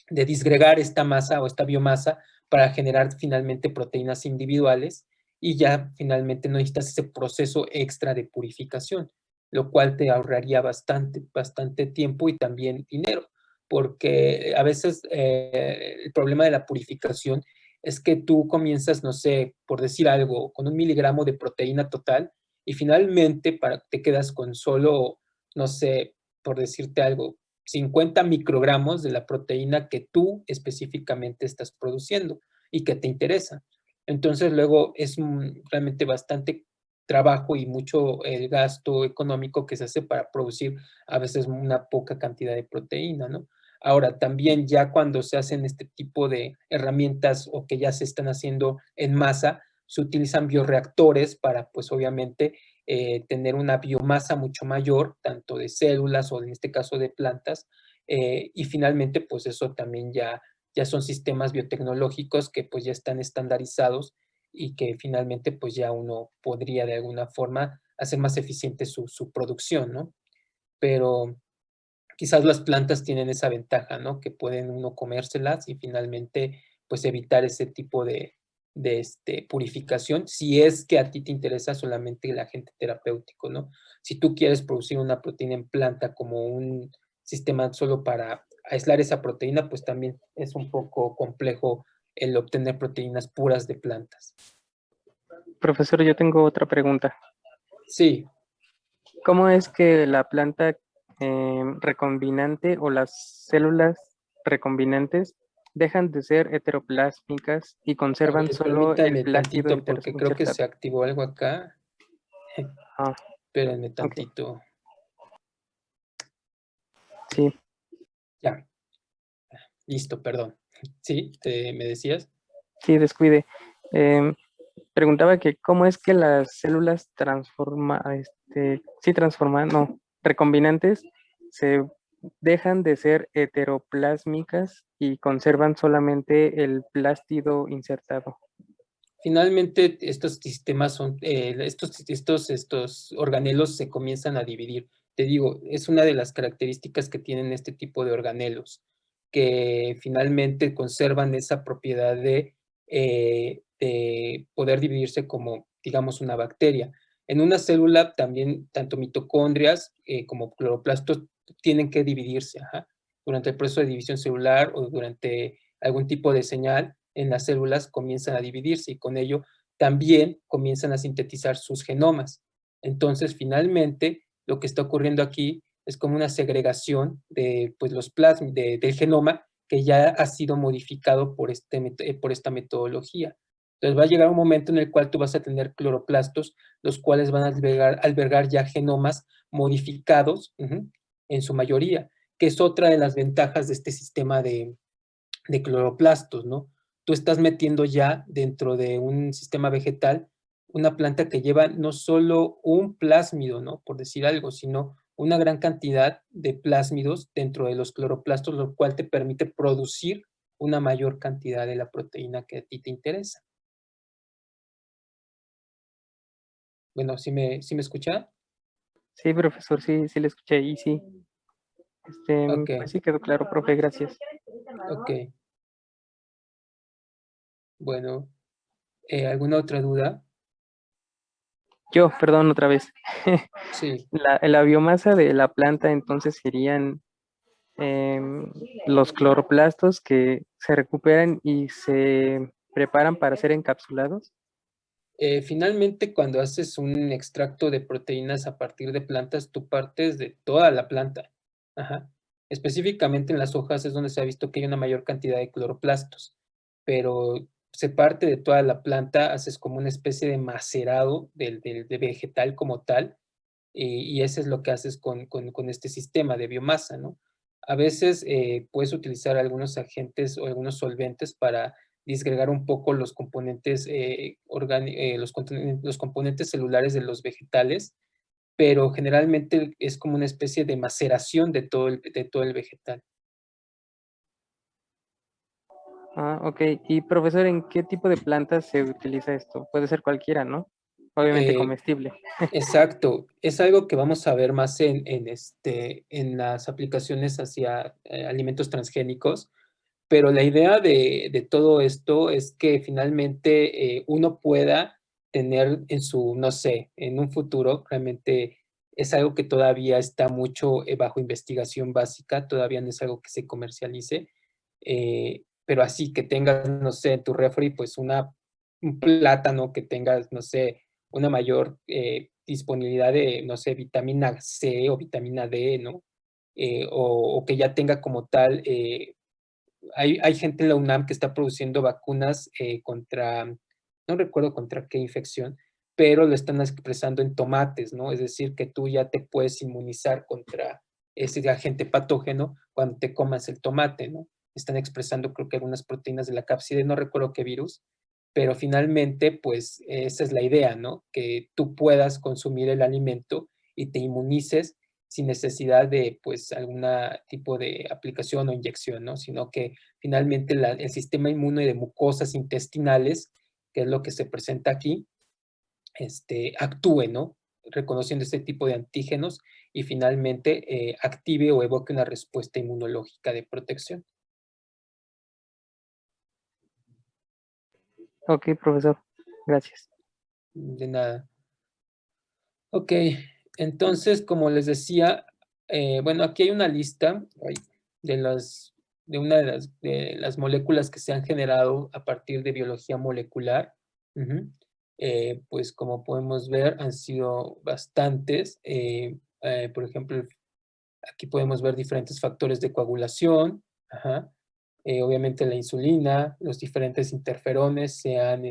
disgregar esta masa o esta biomasa para generar finalmente proteínas individuales y ya finalmente no necesitas ese proceso extra de purificación, lo cual te ahorraría bastante tiempo y también dinero, porque a veces el problema de la purificación es que tú comienzas, no sé, por decir algo, con 1 miligramo de proteína total Y finalmente te quedas con solo, no sé, por decirte algo, 50 microgramos de la proteína que tú específicamente estás produciendo y que te interesa. Entonces luego es realmente bastante trabajo y mucho el gasto económico que se hace para producir a veces una poca cantidad de proteína, ¿no? Ahora, también ya cuando se hacen este tipo de herramientas o que ya se están haciendo en masa, se utilizan bioreactores para, pues obviamente, tener una biomasa mucho mayor, tanto de células o en este caso de plantas, y finalmente, pues eso también ya son sistemas biotecnológicos que pues ya están estandarizados y que finalmente pues ya uno podría de alguna forma hacer más eficiente su producción, ¿no? Pero quizás las plantas tienen esa ventaja, ¿no? Que pueden uno comérselas y finalmente pues evitar ese tipo de purificación, si es que a ti te interesa solamente el agente terapéutico, ¿no? Si tú quieres producir una proteína en planta como un sistema solo para aislar esa proteína, pues también es un poco complejo el obtener proteínas puras de plantas. Profesor, yo tengo otra pregunta. Sí, ¿Cómo es que la planta recombinante o las células recombinantes dejan de ser heteroplásmicas y a conservan ver, solo el permítame plástido tantito porque creo que insertado? se activó algo acá. Ah, Espérenme ok, tantito. sí. Ya, listo, perdón. ¿Sí? ¿Me decías? Sí, descuide. Preguntaba que cómo es que las células recombinantes se dejan de ser heteroplásmicas y conservan solamente el plástido insertado. Finalmente, estos sistemas son, estos organelos se comienzan a dividir. Te digo, es una de las características que tienen este tipo de organelos, que finalmente conservan esa propiedad de poder dividirse como, digamos, una bacteria. En una célula también, tanto mitocondrias como cloroplastos tienen que dividirse, ajá, durante el proceso de división celular o durante algún tipo de señal en las células comienzan a dividirse y con ello también comienzan a sintetizar sus genomas. Entonces, finalmente, lo que está ocurriendo aquí es como una segregación de pues, del genoma que ya ha sido modificado por esta metodología. Entonces, va a llegar un momento en el cual tú vas a tener cloroplastos, los cuales van a albergar ya genomas modificados en su mayoría, que es otra de las ventajas de este sistema de cloroplastos, ¿no? Tú estás metiendo ya dentro de un sistema vegetal una planta que lleva no solo un plásmido, ¿no? Por decir algo, sino una gran cantidad de plásmidos dentro de los cloroplastos, lo cual te permite producir una mayor cantidad de la proteína que a ti te interesa. Bueno, ¿sí me escucha? Sí, profesor, sí le escuché y sí. Ok, Pues sí quedó claro, profe, gracias. ok. Bueno, ¿alguna otra duda? Yo, perdón, otra vez. Sí. La biomasa de la planta entonces serían los cloroplastos que se recuperan y se preparan para ser encapsulados. Finalmente, cuando haces un extracto de proteínas a partir de plantas, tú partes de toda la planta. Ajá. Específicamente en las hojas es donde se ha visto que hay una mayor cantidad de cloroplastos, pero se parte de toda la planta, haces como una especie de macerado de vegetal como tal, y eso es lo que haces con este sistema de biomasa, ¿no? A veces puedes utilizar algunos agentes o algunos solventes para disgregar un poco los componentes, los componentes celulares de los vegetales, pero generalmente es como una especie de maceración de todo el vegetal. Ah, ok. Y profesor, ¿en qué tipo de plantas se utiliza esto? Puede ser cualquiera, ¿no? Obviamente Eh, comestible. Exacto, es algo que vamos a ver más en las aplicaciones hacia alimentos transgénicos, pero la idea de todo esto es que finalmente uno pueda tener no sé, en un futuro, realmente es algo que todavía está mucho bajo investigación básica, todavía no es algo que se comercialice, pero así que tengas, no sé, en tu refri, pues un plátano, que tengas, no sé, una mayor disponibilidad de, no sé, vitamina C o vitamina D, ¿no? O que ya tenga como tal, hay gente en la UNAM que está produciendo vacunas contra, no recuerdo contra qué infección, pero lo están expresando en tomates, ¿no? Es decir, que tú ya te puedes inmunizar contra ese agente patógeno cuando te comas el tomate, ¿no? Están expresando creo que algunas proteínas de la cápside, no recuerdo qué virus, pero finalmente, pues esa es la idea, ¿no? Que tú puedas consumir el alimento y te inmunices sin necesidad de, pues, algún tipo de aplicación o inyección, ¿no? Sino que finalmente el sistema inmune de mucosas intestinales, que es lo que se presenta aquí, actúe, ¿no? Reconociendo este tipo de antígenos y finalmente active o evoque una respuesta inmunológica de protección. Ok, profesor. Gracias. De nada. Ok, entonces, como les decía, bueno, aquí hay una lista de una de las moléculas que se han generado a partir de biología molecular. Pues como podemos ver, han sido bastantes. Por ejemplo, aquí podemos ver diferentes factores de coagulación. Obviamente la insulina, los diferentes interferones se han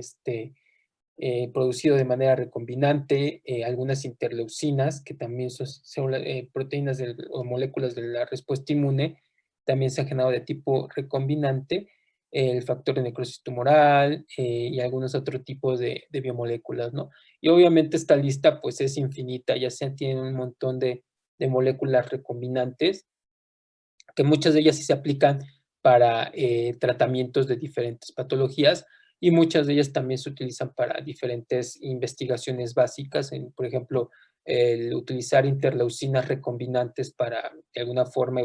producido de manera recombinante, algunas interleucinas, que también son proteínas o moléculas de la respuesta inmune, también se han generado de tipo recombinante, el factor de necrosis tumoral y algunos otros tipos de biomoléculas, ¿no? Y obviamente esta lista pues es infinita, ya se tienen un montón de moléculas recombinantes, que muchas de ellas sí se aplican para tratamientos de diferentes patologías, y muchas de ellas también se utilizan para diferentes investigaciones básicas, por ejemplo, el utilizar interleucinas recombinantes para, de alguna forma,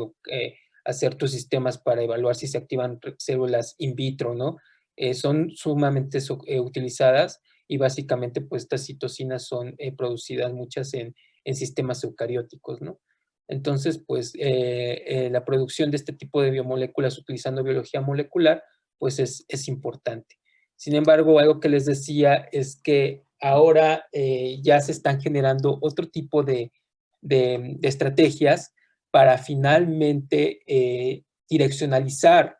hacer tus sistemas para evaluar si se activan células in vitro, ¿no? Son sumamente utilizadas, y básicamente pues estas citocinas son producidas muchas en sistemas eucarióticos, ¿no? Entonces, pues la producción de este tipo de biomoléculas utilizando biología molecular, pues es importante. Sin embargo, algo que les decía es que ahora ya se están generando otro tipo de estrategias para finalmente direccionalizar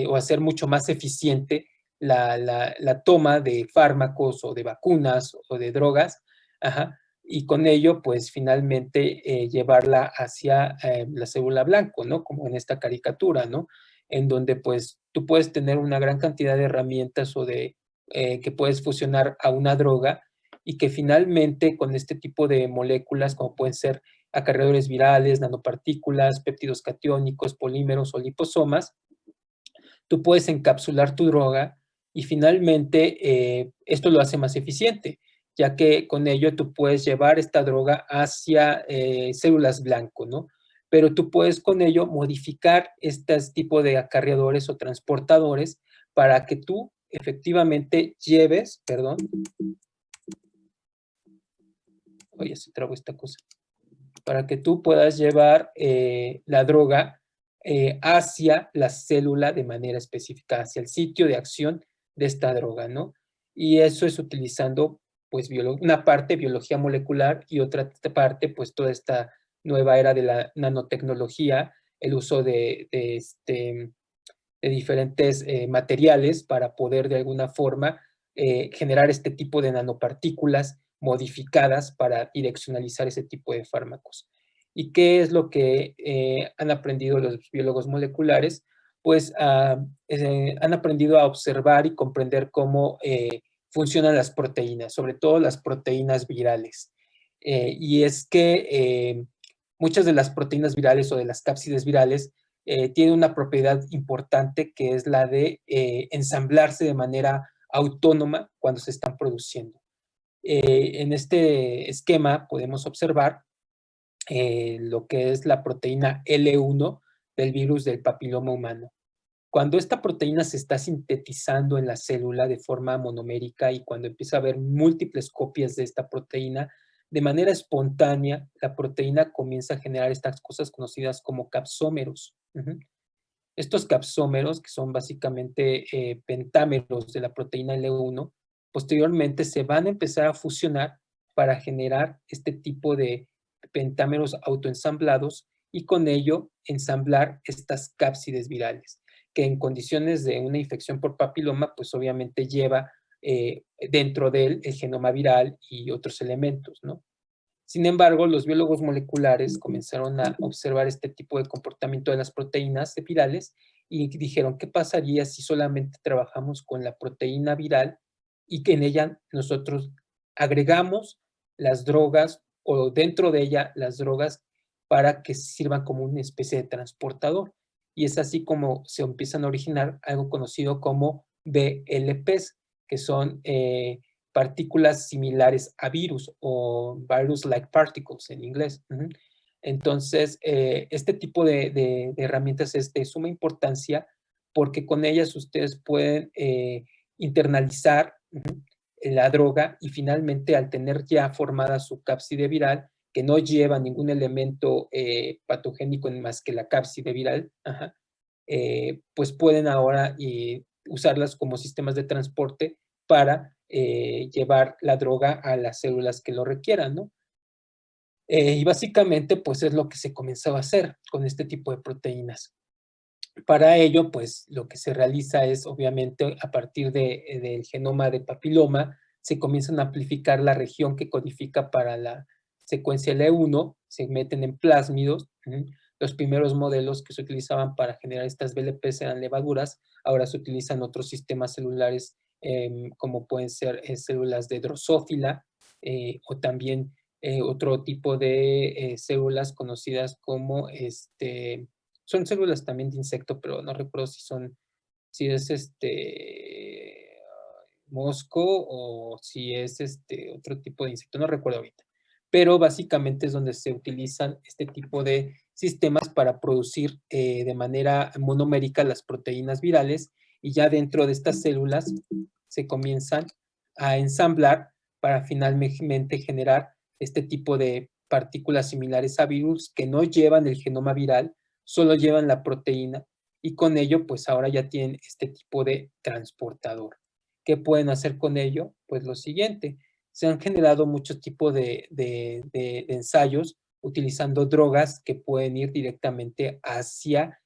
o hacer mucho más eficiente la toma de fármacos o de vacunas o de drogas, y con ello, pues finalmente llevarla hacia la célula blanco, ¿no? Como en esta caricatura, ¿no? En donde pues tú puedes tener una gran cantidad de herramientas o que puedes fusionar a una droga, y que finalmente con este tipo de moléculas, como pueden ser acarreadores virales, nanopartículas, péptidos catiónicos, polímeros o liposomas, tú puedes encapsular tu droga y finalmente esto lo hace más eficiente, ya que con ello tú puedes llevar esta droga hacia células blanco, ¿no? Pero tú puedes con ello modificar este tipo de acarreadores o transportadores para que tú efectivamente lleves, perdón, oye, se trabó esta cosa, para que tú puedas llevar la droga hacia la célula de manera específica, hacia el sitio de acción de esta droga, ¿no? Y eso es utilizando, pues, una parte biología molecular y otra parte, pues, toda esta nueva era de la nanotecnología, el uso de diferentes materiales para poder de alguna forma generar este tipo de nanopartículas modificadas para direccionalizar ese tipo de fármacos. ¿Y qué es lo que han aprendido los biólogos moleculares? Pues han aprendido a observar y comprender cómo funcionan las proteínas, sobre todo las proteínas virales. Y es que muchas de las proteínas virales o de las cápsides virales tiene una propiedad importante, que es la de ensamblarse de manera autónoma cuando se están produciendo. En este esquema podemos observar lo que es la proteína L1 del virus del papiloma humano. Cuando esta proteína se está sintetizando en la célula de forma monomérica y cuando empieza a haber múltiples copias de esta proteína, de manera espontánea, la proteína comienza a generar estas cosas conocidas como capsómeros. Estos capsómeros, que son básicamente pentámeros de la proteína L1, posteriormente se van a empezar a fusionar para generar este tipo de pentámeros autoensamblados y con ello ensamblar estas cápsides virales, que en condiciones de una infección por papiloma, pues obviamente lleva dentro de él el genoma viral y otros elementos, ¿no? Sin embargo, los biólogos moleculares comenzaron a observar este tipo de comportamiento de las proteínas virales y dijeron, ¿qué pasaría si solamente trabajamos con la proteína viral y que en ella nosotros agregamos las drogas o dentro de ella las drogas para que sirvan como una especie de transportador? Y es así como se empiezan a originar algo conocido como VLPs, que son partículas similares a virus o virus-like particles en inglés. Entonces, este tipo de herramientas es de suma importancia porque con ellas ustedes pueden internalizar la droga y finalmente al tener ya formada su cápside viral, que no lleva ningún elemento patogénico más que la cápside viral, pues pueden ahora usarlas como sistemas de transporte para llevar la droga a las células que lo requieran, ¿no? Y básicamente, pues es lo que se comenzaba a hacer con este tipo de proteínas. Para ello, pues lo que se realiza es, obviamente, a partir del genoma de papiloma, se comienzan a amplificar la región que codifica para la secuencia L1, se meten en plásmidos. Los primeros modelos que se utilizaban para generar estas VLPs eran levaduras, ahora se utilizan otros sistemas celulares como pueden ser células de drosófila o también otro tipo de células conocidas como son células también de insecto, pero no recuerdo si es mosco o si es otro tipo de insecto, no recuerdo ahorita. Pero básicamente es donde se utilizan este tipo de sistemas para producir de manera monomérica las proteínas virales y ya dentro de estas células se comienzan a ensamblar para finalmente generar este tipo de partículas similares a virus que no llevan el genoma viral, solo llevan la proteína y con ello pues ahora ya tienen este tipo de transportador. ¿Qué pueden hacer con ello? Pues lo siguiente, se han generado muchos tipos de ensayos utilizando drogas que pueden ir directamente hacia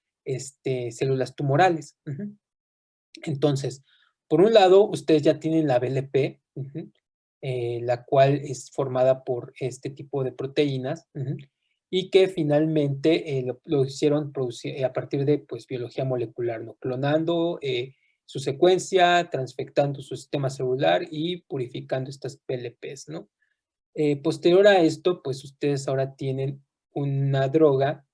células tumorales. Entonces, por un lado, ustedes ya tienen la VLP, la cual es formada por este tipo de proteínas y que finalmente lo hicieron producir a partir de pues, biología molecular, ¿no? Clonando su secuencia, transfectando su sistema celular y purificando estas VLPs, ¿no? Posterior a esto, pues ustedes ahora tienen una droga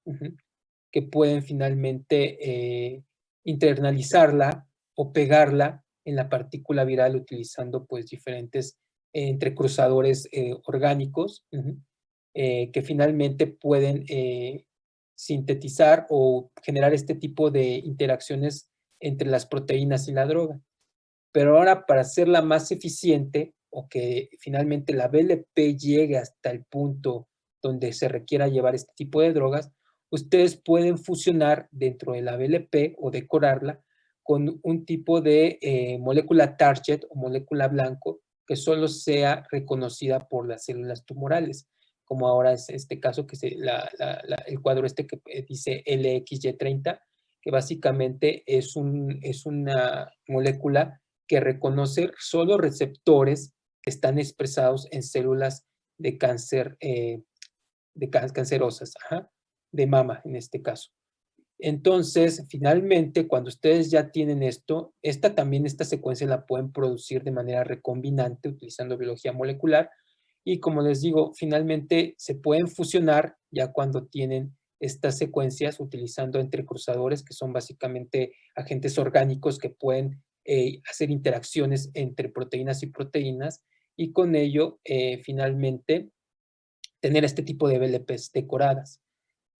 que pueden finalmente internalizarla o pegarla en la partícula viral utilizando pues diferentes entrecruzadores orgánicos que finalmente pueden sintetizar o generar este tipo de interacciones entre las proteínas y la droga. Pero ahora para hacerla más eficiente o que finalmente la VLP llegue hasta el punto donde se requiera llevar este tipo de drogas, ustedes pueden fusionar dentro de la VLP o decorarla con un tipo de molécula target o molécula blanco que solo sea reconocida por las células tumorales, como ahora es este caso, que el cuadro que dice LXY30, que básicamente es una molécula que reconoce solo receptores que están expresados en células de cáncer, cancerosas, de mama en este caso. Entonces, finalmente, cuando ustedes ya tienen esto, esta secuencia la pueden producir de manera recombinante utilizando biología molecular y como les digo, finalmente se pueden fusionar ya cuando tienen estas secuencias utilizando entrecruzadores que son básicamente agentes orgánicos que pueden hacer interacciones entre proteínas y proteínas y con ello finalmente tener este tipo de VLPs decoradas,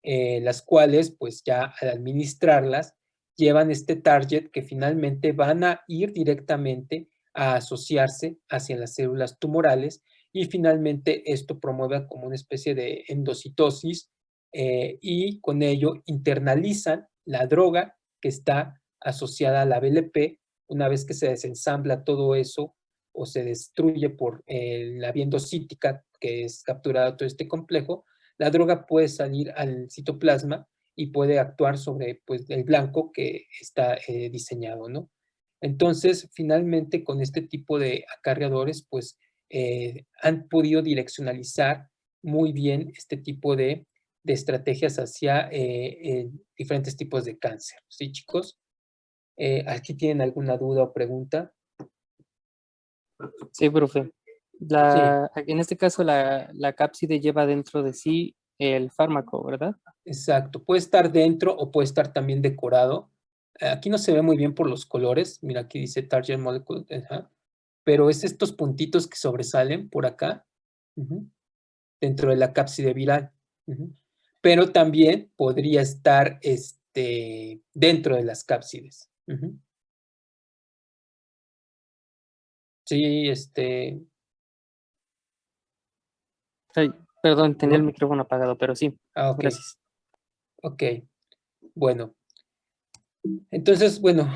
las cuales pues ya al administrarlas llevan este target que finalmente van a ir directamente a asociarse hacia las células tumorales y finalmente esto promueve como una especie de endocitosis y con ello internalizan la droga que está asociada a la VLP. Una vez que se desensambla todo eso o se destruye por la vía endocítica, que es capturado todo este complejo, la droga puede salir al citoplasma y puede actuar sobre pues, el blanco que está diseñado, ¿no? Entonces, finalmente, con este tipo de acarreadores, pues, han podido direccionalizar muy bien este tipo de estrategias hacia diferentes tipos de cáncer. ¿Sí, chicos? ¿Aquí tienen alguna duda o pregunta? Sí, profe. Sí, En este caso, la cápside lleva dentro de sí el fármaco, ¿verdad? exacto. Puede estar dentro o puede estar también decorado. Aquí no se ve muy bien por los colores. Mira, aquí dice Target Molecule. Ajá. Pero es estos puntitos que sobresalen por acá, dentro de la cápside viral. Pero también podría estar dentro de las cápsides. Sí, Ay, perdón, tenía el ¿no? micrófono apagado, pero sí. Ok, Gracias. ok. Bueno, entonces, bueno,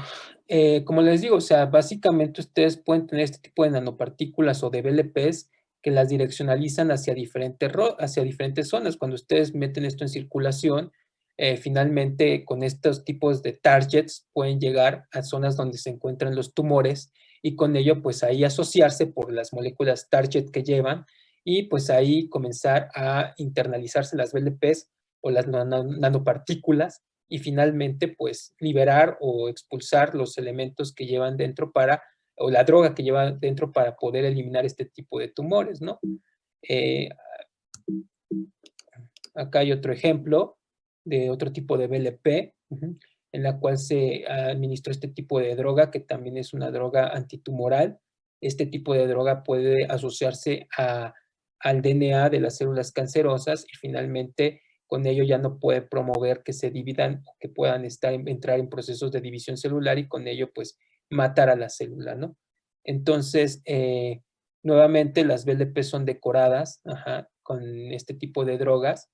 como les digo, o sea, básicamente ustedes pueden tener este tipo de nanopartículas o de BLPs que las direccionalizan hacia diferentes zonas. Cuando ustedes meten esto en circulación, finalmente con estos tipos de targets pueden llegar a zonas donde se encuentran los tumores y con ello pues ahí asociarse por las moléculas target que llevan y pues ahí comenzar a internalizarse las BLPs o las nanopartículas y finalmente pues liberar o expulsar los elementos que llevan dentro o la droga que lleva dentro para poder eliminar este tipo de tumores, ¿no? Acá hay otro ejemplo de otro tipo de BLP, en la cual se administró este tipo de droga, que también es una droga antitumoral. Este tipo de droga puede asociarse al DNA de las células cancerosas y finalmente con ello ya no puede promover que se dividan o que puedan entrar en procesos de división celular y con ello pues matar a la célula, ¿no? Entonces, nuevamente las BLP son decoradas con este tipo de drogas.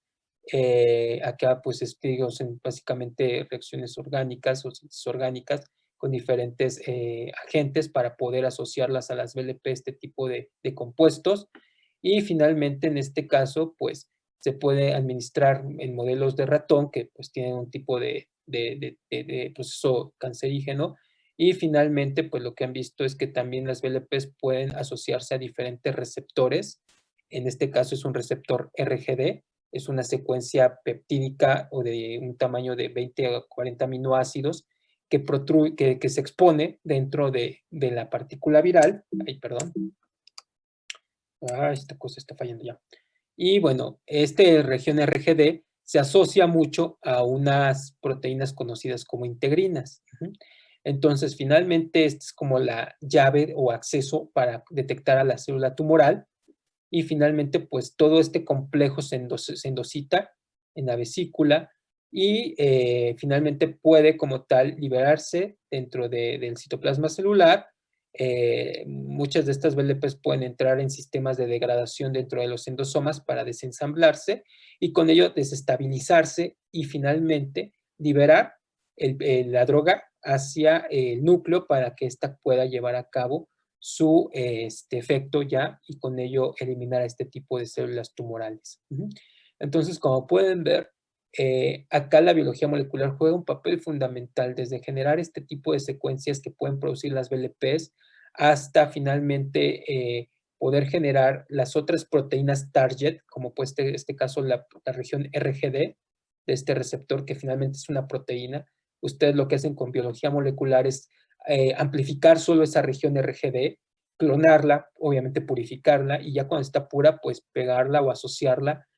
Acá pues son básicamente reacciones orgánicas o síntesis orgánicas con diferentes agentes para poder asociarlas a las BLP, este tipo de compuestos. Y finalmente en este caso pues se puede administrar en modelos de ratón que pues tienen un tipo de proceso cancerígeno. Y finalmente pues lo que han visto es que también las BLPs pueden asociarse a diferentes receptores. En este caso es un receptor RGD, es una secuencia peptídica o de un tamaño de 20 a 40 aminoácidos que se expone dentro de la partícula viral. Ay, perdón. Esta cosa está fallando ya. Y bueno, región RGD se asocia mucho a unas proteínas conocidas como integrinas. Entonces, finalmente, esta es como la llave o acceso para detectar a la célula tumoral. Y finalmente, pues todo este complejo se endocita en la vesícula y finalmente puede como tal liberarse dentro del citoplasma celular. Muchas de estas BLPs pueden entrar en sistemas de degradación dentro de los endosomas para desensamblarse y con ello desestabilizarse y finalmente liberar la droga hacia el núcleo para que ésta pueda llevar a cabo su efecto ya y con ello eliminar este tipo de células tumorales. Entonces, como pueden ver, acá la biología molecular juega un papel fundamental desde generar este tipo de secuencias que pueden producir las BLPs hasta finalmente poder generar las otras proteínas target, como pues este caso la región RGD de este receptor que finalmente es una proteína. Ustedes lo que hacen con biología molecular es amplificar solo esa región RGD, clonarla, obviamente purificarla y ya cuando está pura, pues pegarla o asociarla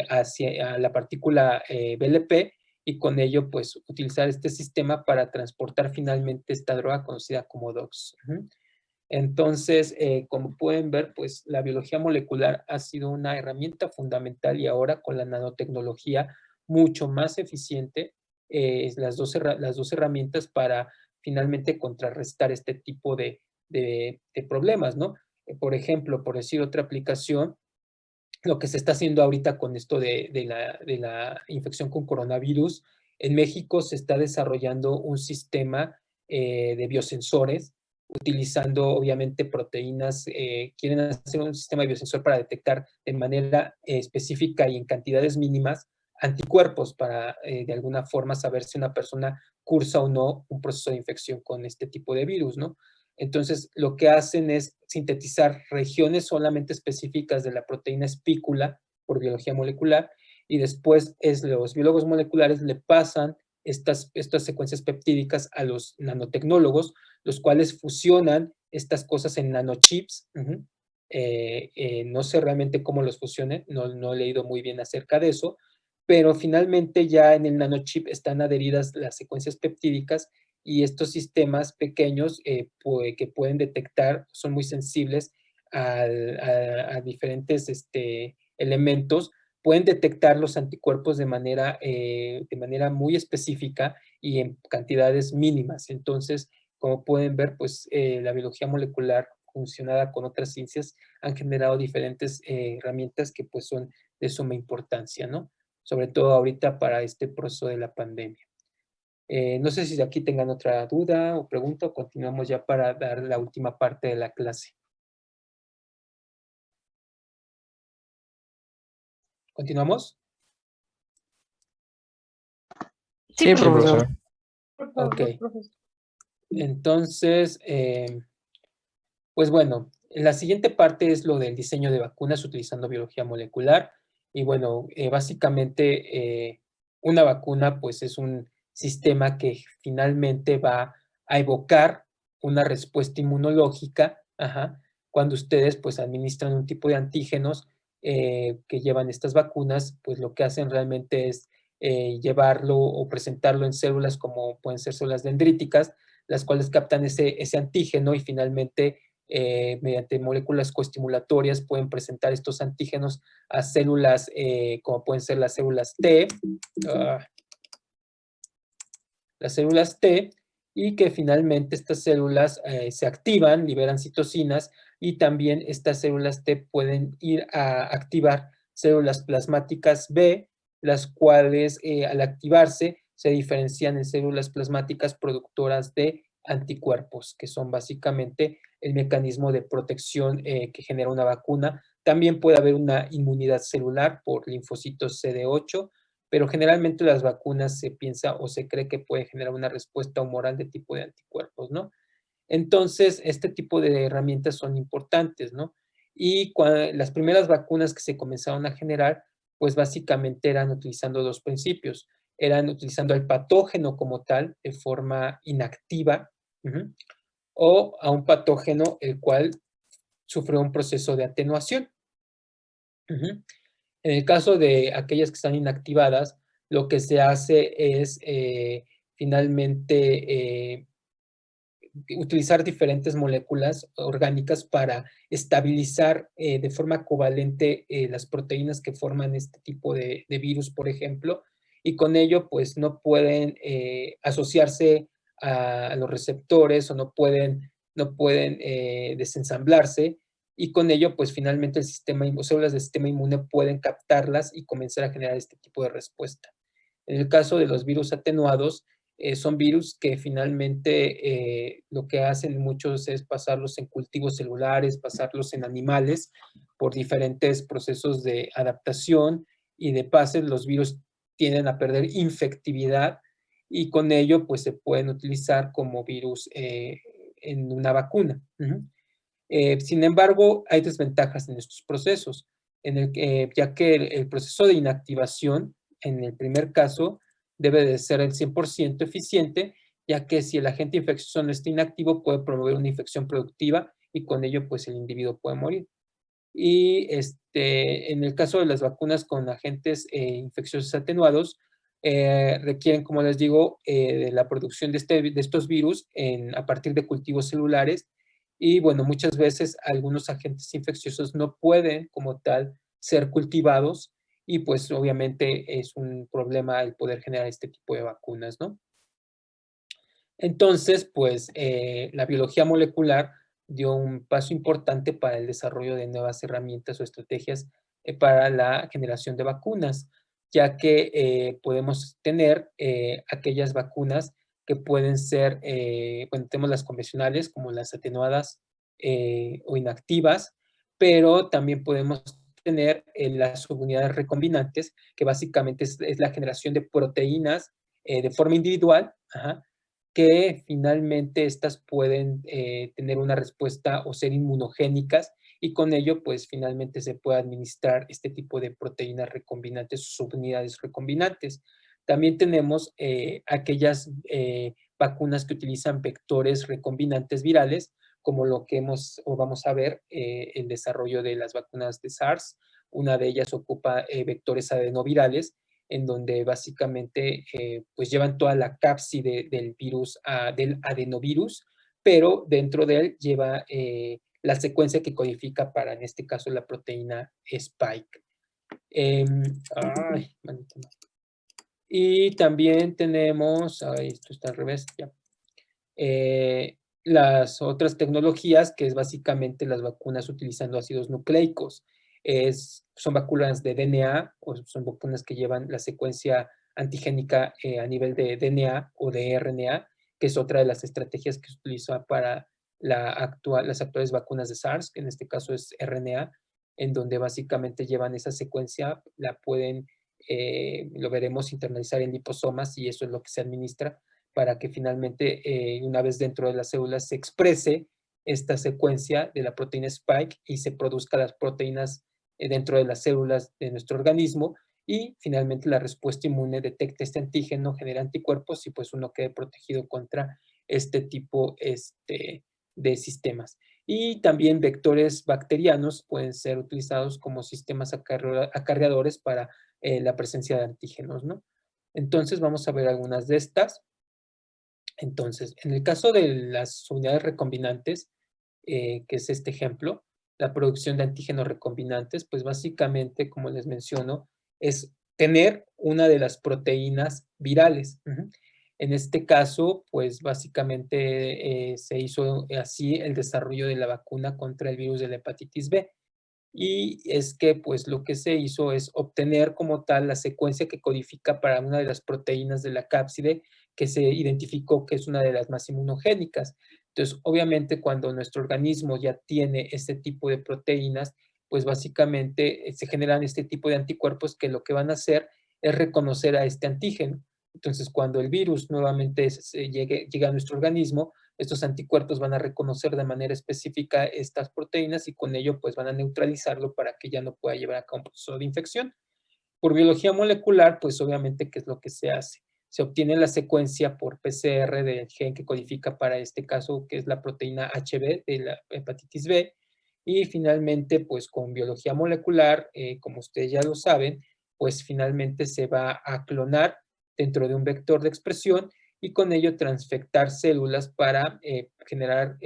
hacia la partícula BLP y con ello pues utilizar este sistema para transportar finalmente esta droga conocida como DOX. Entonces, como pueden ver, pues la biología molecular ha sido una herramienta fundamental y ahora con la nanotecnología mucho más eficiente, las dos herramientas para finalmente contrarrestar este tipo de problemas, ¿no? Por ejemplo, por decir otra aplicación, lo que se está haciendo ahorita con esto de la infección con coronavirus, en México se está desarrollando un sistema de biosensores utilizando obviamente proteínas, quieren hacer un sistema biosensor para detectar de manera específica y en cantidades mínimas anticuerpos para de alguna forma saber si una persona cursa o no un proceso de infección con este tipo de virus, ¿no? Entonces, lo que hacen es sintetizar regiones solamente específicas de la proteína espícula por biología molecular y después los biólogos moleculares le pasan estas secuencias peptídicas a los nanotecnólogos, los cuales fusionan estas cosas en nanochips. No sé realmente cómo los fusionen, no he leído muy bien acerca de eso, pero finalmente ya en el nanochip están adheridas las secuencias peptídicas y estos sistemas pequeños que pueden detectar, son muy sensibles a diferentes elementos, pueden detectar los anticuerpos de manera muy específica y en cantidades mínimas. Entonces, como pueden ver, pues la biología molecular funcionada con otras ciencias han generado diferentes herramientas que pues son de suma importancia, ¿no? Sobre todo ahorita para este proceso de la pandemia. No sé si aquí tengan otra duda o pregunta o continuamos ya para dar la última parte de la clase. ¿Continuamos? Sí, profesor. Ok. Entonces, pues bueno, la siguiente parte es lo del diseño de vacunas utilizando biología molecular. Y bueno, básicamente una vacuna pues es un sistema que finalmente va a evocar una respuesta inmunológica, cuando ustedes pues administran un tipo de antígenos que llevan estas vacunas, pues lo que hacen realmente es llevarlo o presentarlo en células como pueden ser células dendríticas, las cuales captan ese antígeno y finalmente mediante moléculas coestimulatorias pueden presentar estos antígenos a células como pueden ser las células T, y que finalmente estas células se activan, liberan citocinas y también estas células T pueden ir a activar células plasmáticas B, las cuales al activarse se diferencian en células plasmáticas productoras de anticuerpos, que son básicamente el mecanismo de protección que genera una vacuna. También puede haber una inmunidad celular por linfocitos CD8, pero generalmente las vacunas se piensa o se cree que puede generar una respuesta humoral de tipo de anticuerpos, ¿no? Entonces, este tipo de herramientas son importantes, ¿no? Y las primeras vacunas que se comenzaron a generar, pues básicamente eran utilizando dos principios. Eran utilizando el patógeno como tal, de forma inactiva, o a un patógeno el cual sufrió un proceso de atenuación. En el caso de aquellas que están inactivadas, lo que se hace es finalmente utilizar diferentes moléculas orgánicas para estabilizar de forma covalente las proteínas que forman este tipo de virus, por ejemplo, y con ello pues no pueden asociarse a los receptores o no pueden desensamblarse, y con ello pues finalmente el sistema, células del sistema inmune pueden captarlas y comenzar a generar este tipo de respuesta. En el caso de los virus atenuados, son virus que finalmente lo que hacen muchos es pasarlos en cultivos celulares, pasarlos en animales por diferentes procesos de adaptación y de pases. Los virus tienden a perder infectividad y con ello pues se pueden utilizar como virus en una vacuna. Sin embargo, hay desventajas en estos procesos, ya que el proceso de inactivación, en el primer caso, debe de ser el 100% eficiente, ya que si el agente infeccioso no está inactivo, puede promover una infección productiva y con ello, pues, el individuo puede morir. Y en el caso de las vacunas con agentes infecciosos atenuados, requieren, como les digo, de la producción de estos virus a partir de cultivos celulares. Y bueno, muchas veces algunos agentes infecciosos no pueden como tal ser cultivados y pues obviamente es un problema el poder generar este tipo de vacunas, ¿no? Entonces, pues la biología molecular dio un paso importante para el desarrollo de nuevas herramientas o estrategias para la generación de vacunas, ya que podemos tener aquellas vacunas que pueden ser, bueno, tenemos las convencionales como las atenuadas o inactivas, pero también podemos tener las subunidades recombinantes, que básicamente es la generación de proteínas de forma individual, que finalmente estas pueden tener una respuesta o ser inmunogénicas, y con ello, pues finalmente se puede administrar este tipo de proteínas recombinantes o subunidades recombinantes. También tenemos aquellas vacunas que utilizan vectores recombinantes virales, como lo que vamos a ver, el desarrollo de las vacunas de SARS. Una de ellas ocupa vectores adenovirales, en donde básicamente pues llevan toda la cápside del virus, del adenovirus, pero dentro de él lleva la secuencia que codifica para, en este caso, la proteína Spike. Y también tenemos, esto está al revés, ya. Las otras tecnologías, que es básicamente las vacunas utilizando ácidos nucleicos. Son vacunas de DNA, o son vacunas que llevan la secuencia antigénica a nivel de DNA o de RNA, que es otra de las estrategias que se utiliza para las actuales vacunas de SARS, que en este caso es RNA, en donde básicamente llevan esa secuencia, la pueden, lo veremos, internalizar en liposomas, y eso es lo que se administra para que finalmente, una vez dentro de las células, se exprese esta secuencia de la proteína Spike y se produzca las proteínas dentro de las células de nuestro organismo, y finalmente la respuesta inmune detecta este antígeno, genera anticuerpos, y pues uno quede protegido contra este tipo de sistemas. Y también vectores bacterianos pueden ser utilizados como sistemas acarreadores para la presencia de antígenos, ¿no? Entonces vamos a ver algunas de estas. Entonces, en el caso de las unidades recombinantes, que es este ejemplo, la producción de antígenos recombinantes, pues básicamente, como les menciono, es tener una de las proteínas virales. En este caso, pues básicamente se hizo así el desarrollo de la vacuna contra el virus de la hepatitis B. Y es que, pues, lo que se hizo es obtener como tal la secuencia que codifica para una de las proteínas de la cápside, que se identificó que es una de las más inmunogénicas. Entonces, obviamente, cuando nuestro organismo ya tiene este tipo de proteínas, pues básicamente se generan este tipo de anticuerpos que lo que van a hacer es reconocer a este antígeno. Entonces, cuando el virus nuevamente llega a nuestro organismo, estos anticuerpos van a reconocer de manera específica estas proteínas, y con ello pues van a neutralizarlo para que ya no pueda llevar a cabo un proceso de infección. Por biología molecular, pues obviamente, ¿qué es lo que se hace? Se obtiene la secuencia por PCR del gen que codifica para este caso, que es la proteína HB de la hepatitis B, y finalmente, pues con biología molecular, como ustedes ya lo saben, pues finalmente se va a clonar dentro de un vector de expresión, y con ello transfectar células para generar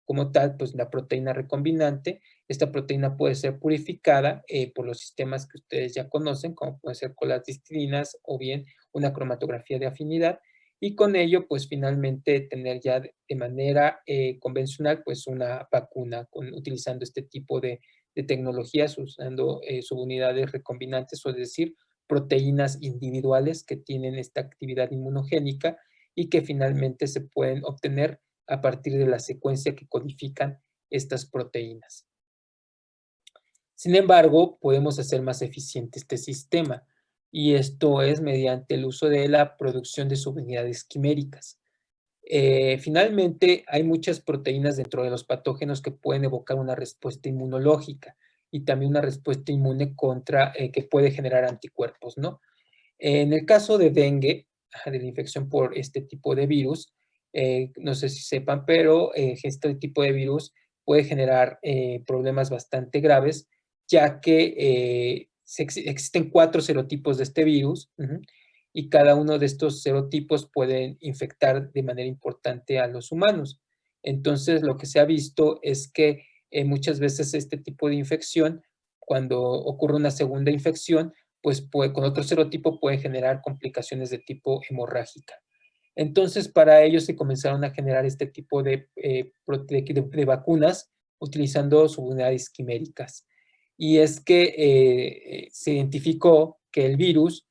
como tal, pues la proteína recombinante. Esta proteína puede ser purificada por los sistemas que ustedes ya conocen, como pueden ser con las histidinas o bien una cromatografía de afinidad, y con ello, pues finalmente tener ya de manera convencional, pues una vacuna utilizando este tipo de tecnologías, usando subunidades recombinantes, o es decir, proteínas individuales que tienen esta actividad inmunogénica y que finalmente se pueden obtener a partir de la secuencia que codifican estas proteínas. Sin embargo, podemos hacer más eficiente este sistema, y esto es mediante el uso de la producción de subunidades quiméricas. Finalmente, hay muchas proteínas dentro de los patógenos que pueden evocar una respuesta inmunológica y también una respuesta inmune que puede generar anticuerpos, ¿no? En el caso de dengue, de la infección por este tipo de virus, no sé si sepan, pero este tipo de virus puede generar problemas bastante graves, ya que existen 4 serotipos de este virus, y cada uno de estos serotipos pueden infectar de manera importante a los humanos. Entonces, lo que se ha visto es que muchas veces este tipo de infección, cuando ocurre una segunda infección, pues con otro serotipo puede generar complicaciones de tipo hemorrágica. Entonces, para ello se comenzaron a generar este tipo de vacunas utilizando subunidades quiméricas. Y es que se identificó que el virus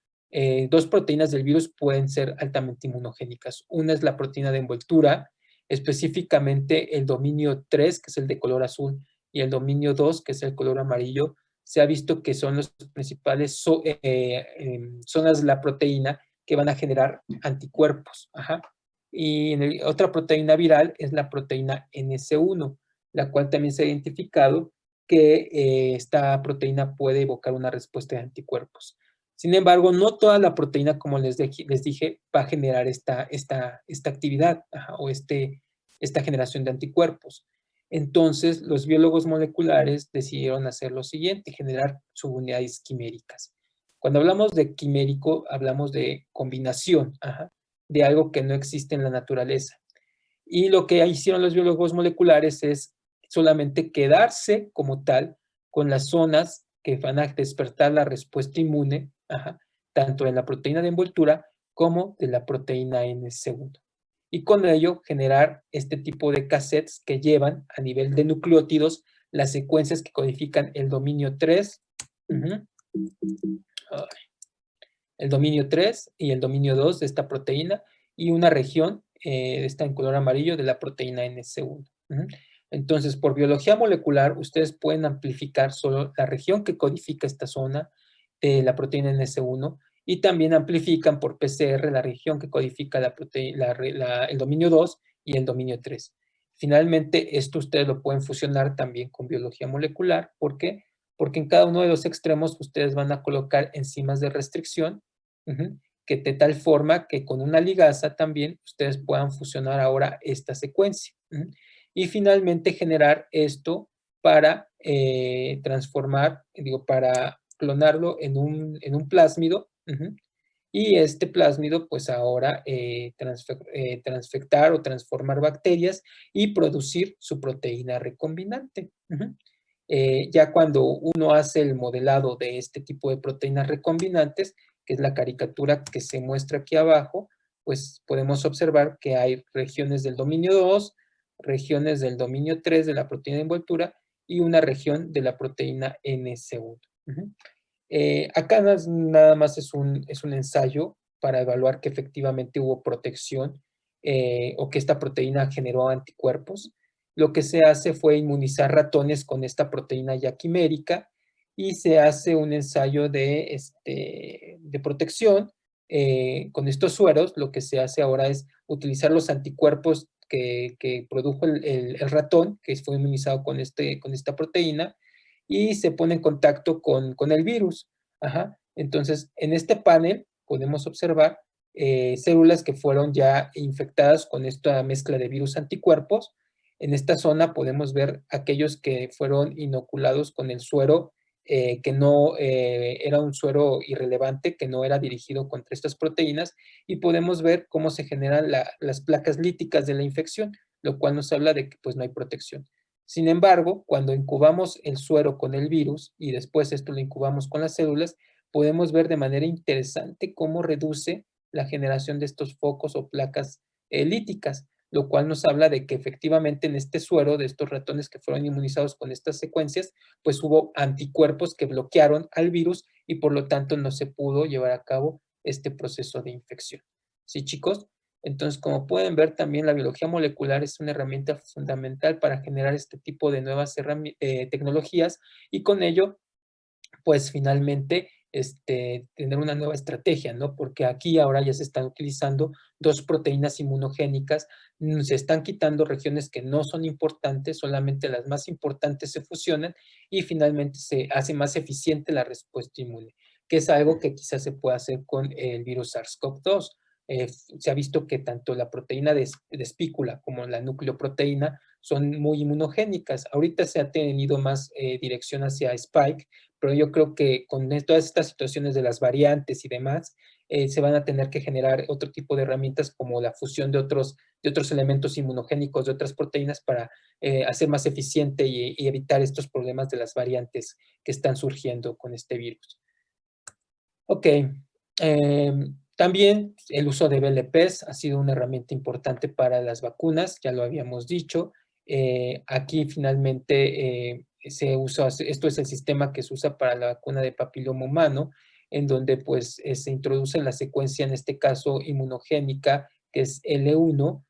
Dos proteínas del virus pueden ser altamente inmunogénicas. Una es la proteína de envoltura, específicamente el dominio 3, que es el de color azul, y el dominio 2, que es el color amarillo. Se ha visto que son los principales zonas de la proteína que van a generar anticuerpos. Ajá. Y otra proteína viral es la proteína NS1, la cual también se ha identificado que esta proteína puede evocar una respuesta de anticuerpos. Sin embargo, no toda la proteína, como les dije, va a generar esta actividad, o esta generación de anticuerpos. Entonces, los biólogos moleculares decidieron hacer lo siguiente, generar subunidades quiméricas. Cuando hablamos de quimérico, hablamos de combinación, de algo que no existe en la naturaleza. Y lo que hicieron los biólogos moleculares es solamente quedarse como tal con las zonas que van a despertar la respuesta inmune, tanto en la proteína de envoltura como de la proteína NS1. Y con ello generar este tipo de cassettes que llevan a nivel de nucleótidos las secuencias que codifican el dominio 3, el dominio 3 y el dominio 2 de esta proteína, y una región, está en color amarillo, de la proteína NS1. Entonces, por biología molecular, ustedes pueden amplificar solo la región que codifica esta zona de la proteína NS1, y también amplifican por PCR la región que codifica el dominio 2 y el dominio 3. Finalmente, esto ustedes lo pueden fusionar también con biología molecular. ¿Por qué? Porque en cada uno de los extremos ustedes van a colocar enzimas de restricción, que de tal forma que con una ligasa también ustedes puedan fusionar ahora esta secuencia. Y finalmente generar esto para para clonarlo en un plásmido, y este plásmido pues ahora transfectar o transformar bacterias y producir su proteína recombinante. Ya cuando uno hace el modelado de este tipo de proteínas recombinantes, que es la caricatura que se muestra aquí abajo, pues podemos observar que hay regiones del dominio 2, regiones del dominio 3 de la proteína de envoltura y una región de la proteína NS1. Acá nada más es un ensayo para evaluar que efectivamente hubo protección, o que esta proteína generó anticuerpos. Lo que se hace fue inmunizar ratones con esta proteína ya quimérica, y se hace un ensayo de protección con estos sueros. Lo que se hace ahora es utilizar los anticuerpos que produjo el ratón, que fue inmunizado con esta proteína, y se pone en contacto con el virus. Entonces, en este panel podemos observar células que fueron ya infectadas con esta mezcla de virus anticuerpos. En esta zona podemos ver aquellos que fueron inoculados con el suero, que no era un suero irrelevante, que no era dirigido contra estas proteínas, y podemos ver cómo se generan las placas líticas de la infección, lo cual nos habla de que pues no hay protección. Sin embargo, cuando incubamos el suero con el virus y después esto lo incubamos con las células, podemos ver de manera interesante cómo reduce la generación de estos focos o placas líticas, lo cual nos habla de que efectivamente en este suero de estos ratones que fueron inmunizados con estas secuencias, pues hubo anticuerpos que bloquearon al virus y por lo tanto no se pudo llevar a cabo este proceso de infección. ¿Sí, chicos? Entonces, como pueden ver, también la biología molecular es una herramienta fundamental para generar este tipo de nuevas tecnologías, y con ello, pues finalmente, tener una nueva estrategia, ¿no? Porque aquí ahora ya se están utilizando dos proteínas inmunogénicas, se están quitando regiones que no son importantes, solamente las más importantes se fusionan, y finalmente se hace más eficiente la respuesta inmune, que es algo que quizás se pueda hacer con el virus SARS-CoV-2. Se ha visto que tanto la proteína de espícula como la nucleoproteína son muy inmunogénicas. Ahorita se ha tenido más dirección hacia Spike, pero yo creo que con todas estas situaciones de las variantes y demás, se van a tener que generar otro tipo de herramientas como la fusión de otros elementos inmunogénicos de otras proteínas para hacer más eficiente y evitar estos problemas de las variantes que están surgiendo con este virus. Ok. También el uso de BLPs ha sido una herramienta importante para las vacunas, ya lo habíamos dicho. Aquí finalmente esto es el sistema que se usa para la vacuna de papiloma humano. en donde pues se introduce la secuencia, en este caso inmunogénica, que es L1,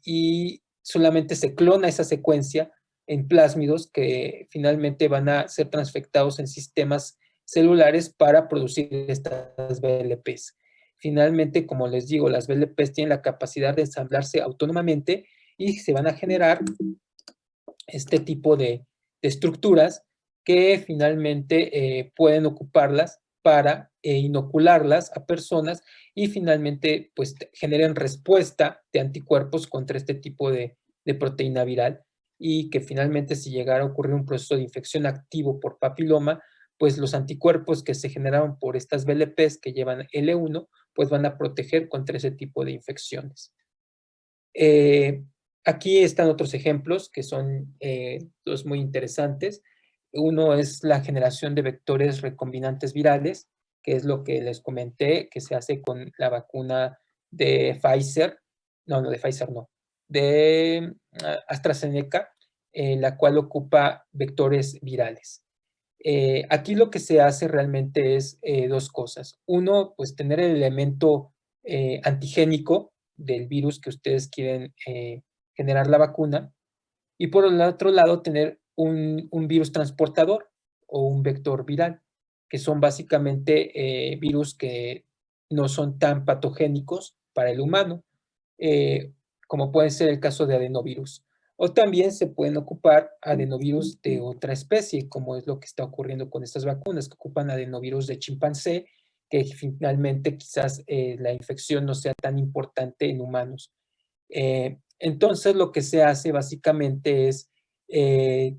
y solamente se clona esa secuencia en plásmidos que finalmente van a ser transfectados en sistemas celulares para producir estas VLPs. Finalmente, como les digo, las VLPs tienen la capacidad de ensamblarse autónomamente y se van a generar este tipo de estructuras que finalmente pueden ocuparlas para inocularlas a personas y finalmente pues generen respuesta de anticuerpos contra este tipo de proteína viral, y que finalmente, si llegara a ocurrir un proceso de infección activo por papiloma, pues los anticuerpos que se generaron por estas VLPs que llevan L1 pues van a proteger contra ese tipo de infecciones. Aquí están otros ejemplos que son dos muy interesantes. Uno es la generación de vectores recombinantes virales, que es lo que les comenté, que se hace con la vacuna de Pfizer, de AstraZeneca, la cual ocupa vectores virales. Aquí lo que se hace realmente es dos cosas. Uno, pues tener el elemento antigénico del virus que ustedes quieren generar la vacuna, y por el otro lado tener un virus transportador o un vector viral, que son básicamente virus que no son tan patogénicos para el humano, como puede ser el caso de adenovirus. O también se pueden ocupar adenovirus de otra especie, como es lo que está ocurriendo con estas vacunas, que ocupan adenovirus de chimpancé, que finalmente quizás la infección no sea tan importante en humanos. Entonces, lo que se hace básicamente es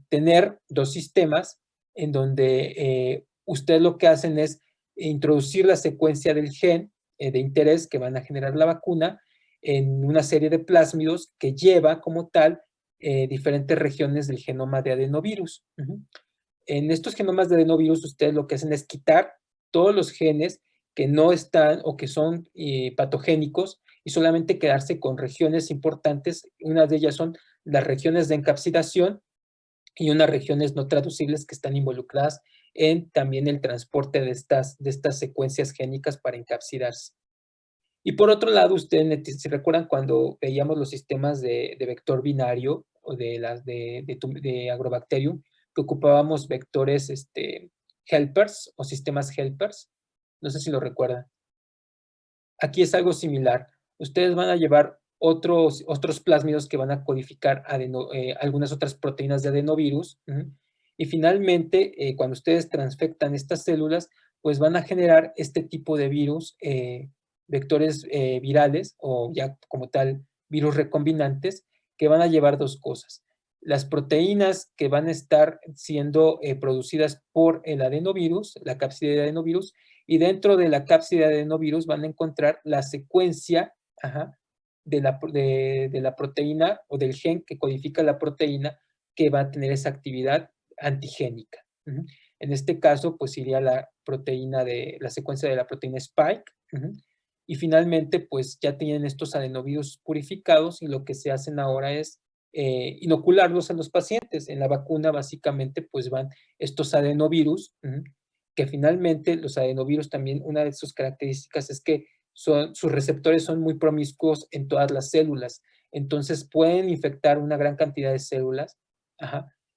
tener dos sistemas en donde ustedes lo que hacen es introducir la secuencia del gen de interés que van a generar la vacuna en una serie de plásmidos que lleva como tal diferentes regiones del genoma de adenovirus. En estos genomas de adenovirus, ustedes lo que hacen es quitar todos los genes que no están o que son patogénicos, y solamente quedarse con regiones importantes. Una de ellas son las regiones de encapsidación y unas regiones no traducibles que están involucradas en también el transporte de estas secuencias génicas para encapsidarse. Y por otro lado, ustedes si recuerdan cuando veíamos los sistemas de vector binario o de Agrobacterium, que ocupábamos vectores helpers o sistemas helpers. No sé si lo recuerdan. Aquí es algo similar. Ustedes van a llevar otros plásmidos que van a codificar algunas otras proteínas de adenovirus. Y finalmente, cuando ustedes transfectan estas células, pues van a generar este tipo de virus, vectores virales o ya como tal virus recombinantes, que van a llevar dos cosas. Las proteínas que van a estar siendo producidas por el adenovirus, la cápside de adenovirus, y dentro de la cápside de adenovirus van a encontrar la secuencia de la proteína o del gen que codifica la proteína que va a tener esa actividad antigénica. En este caso, pues iría la secuencia de la proteína Spike. Y finalmente, pues ya tienen estos adenovirus purificados, y lo que se hacen ahora es inocularlos a los pacientes. En la vacuna, básicamente, pues van estos adenovirus, que finalmente los adenovirus también, una de sus características es que sus receptores son muy promiscuos en todas las células. Entonces pueden infectar una gran cantidad de células.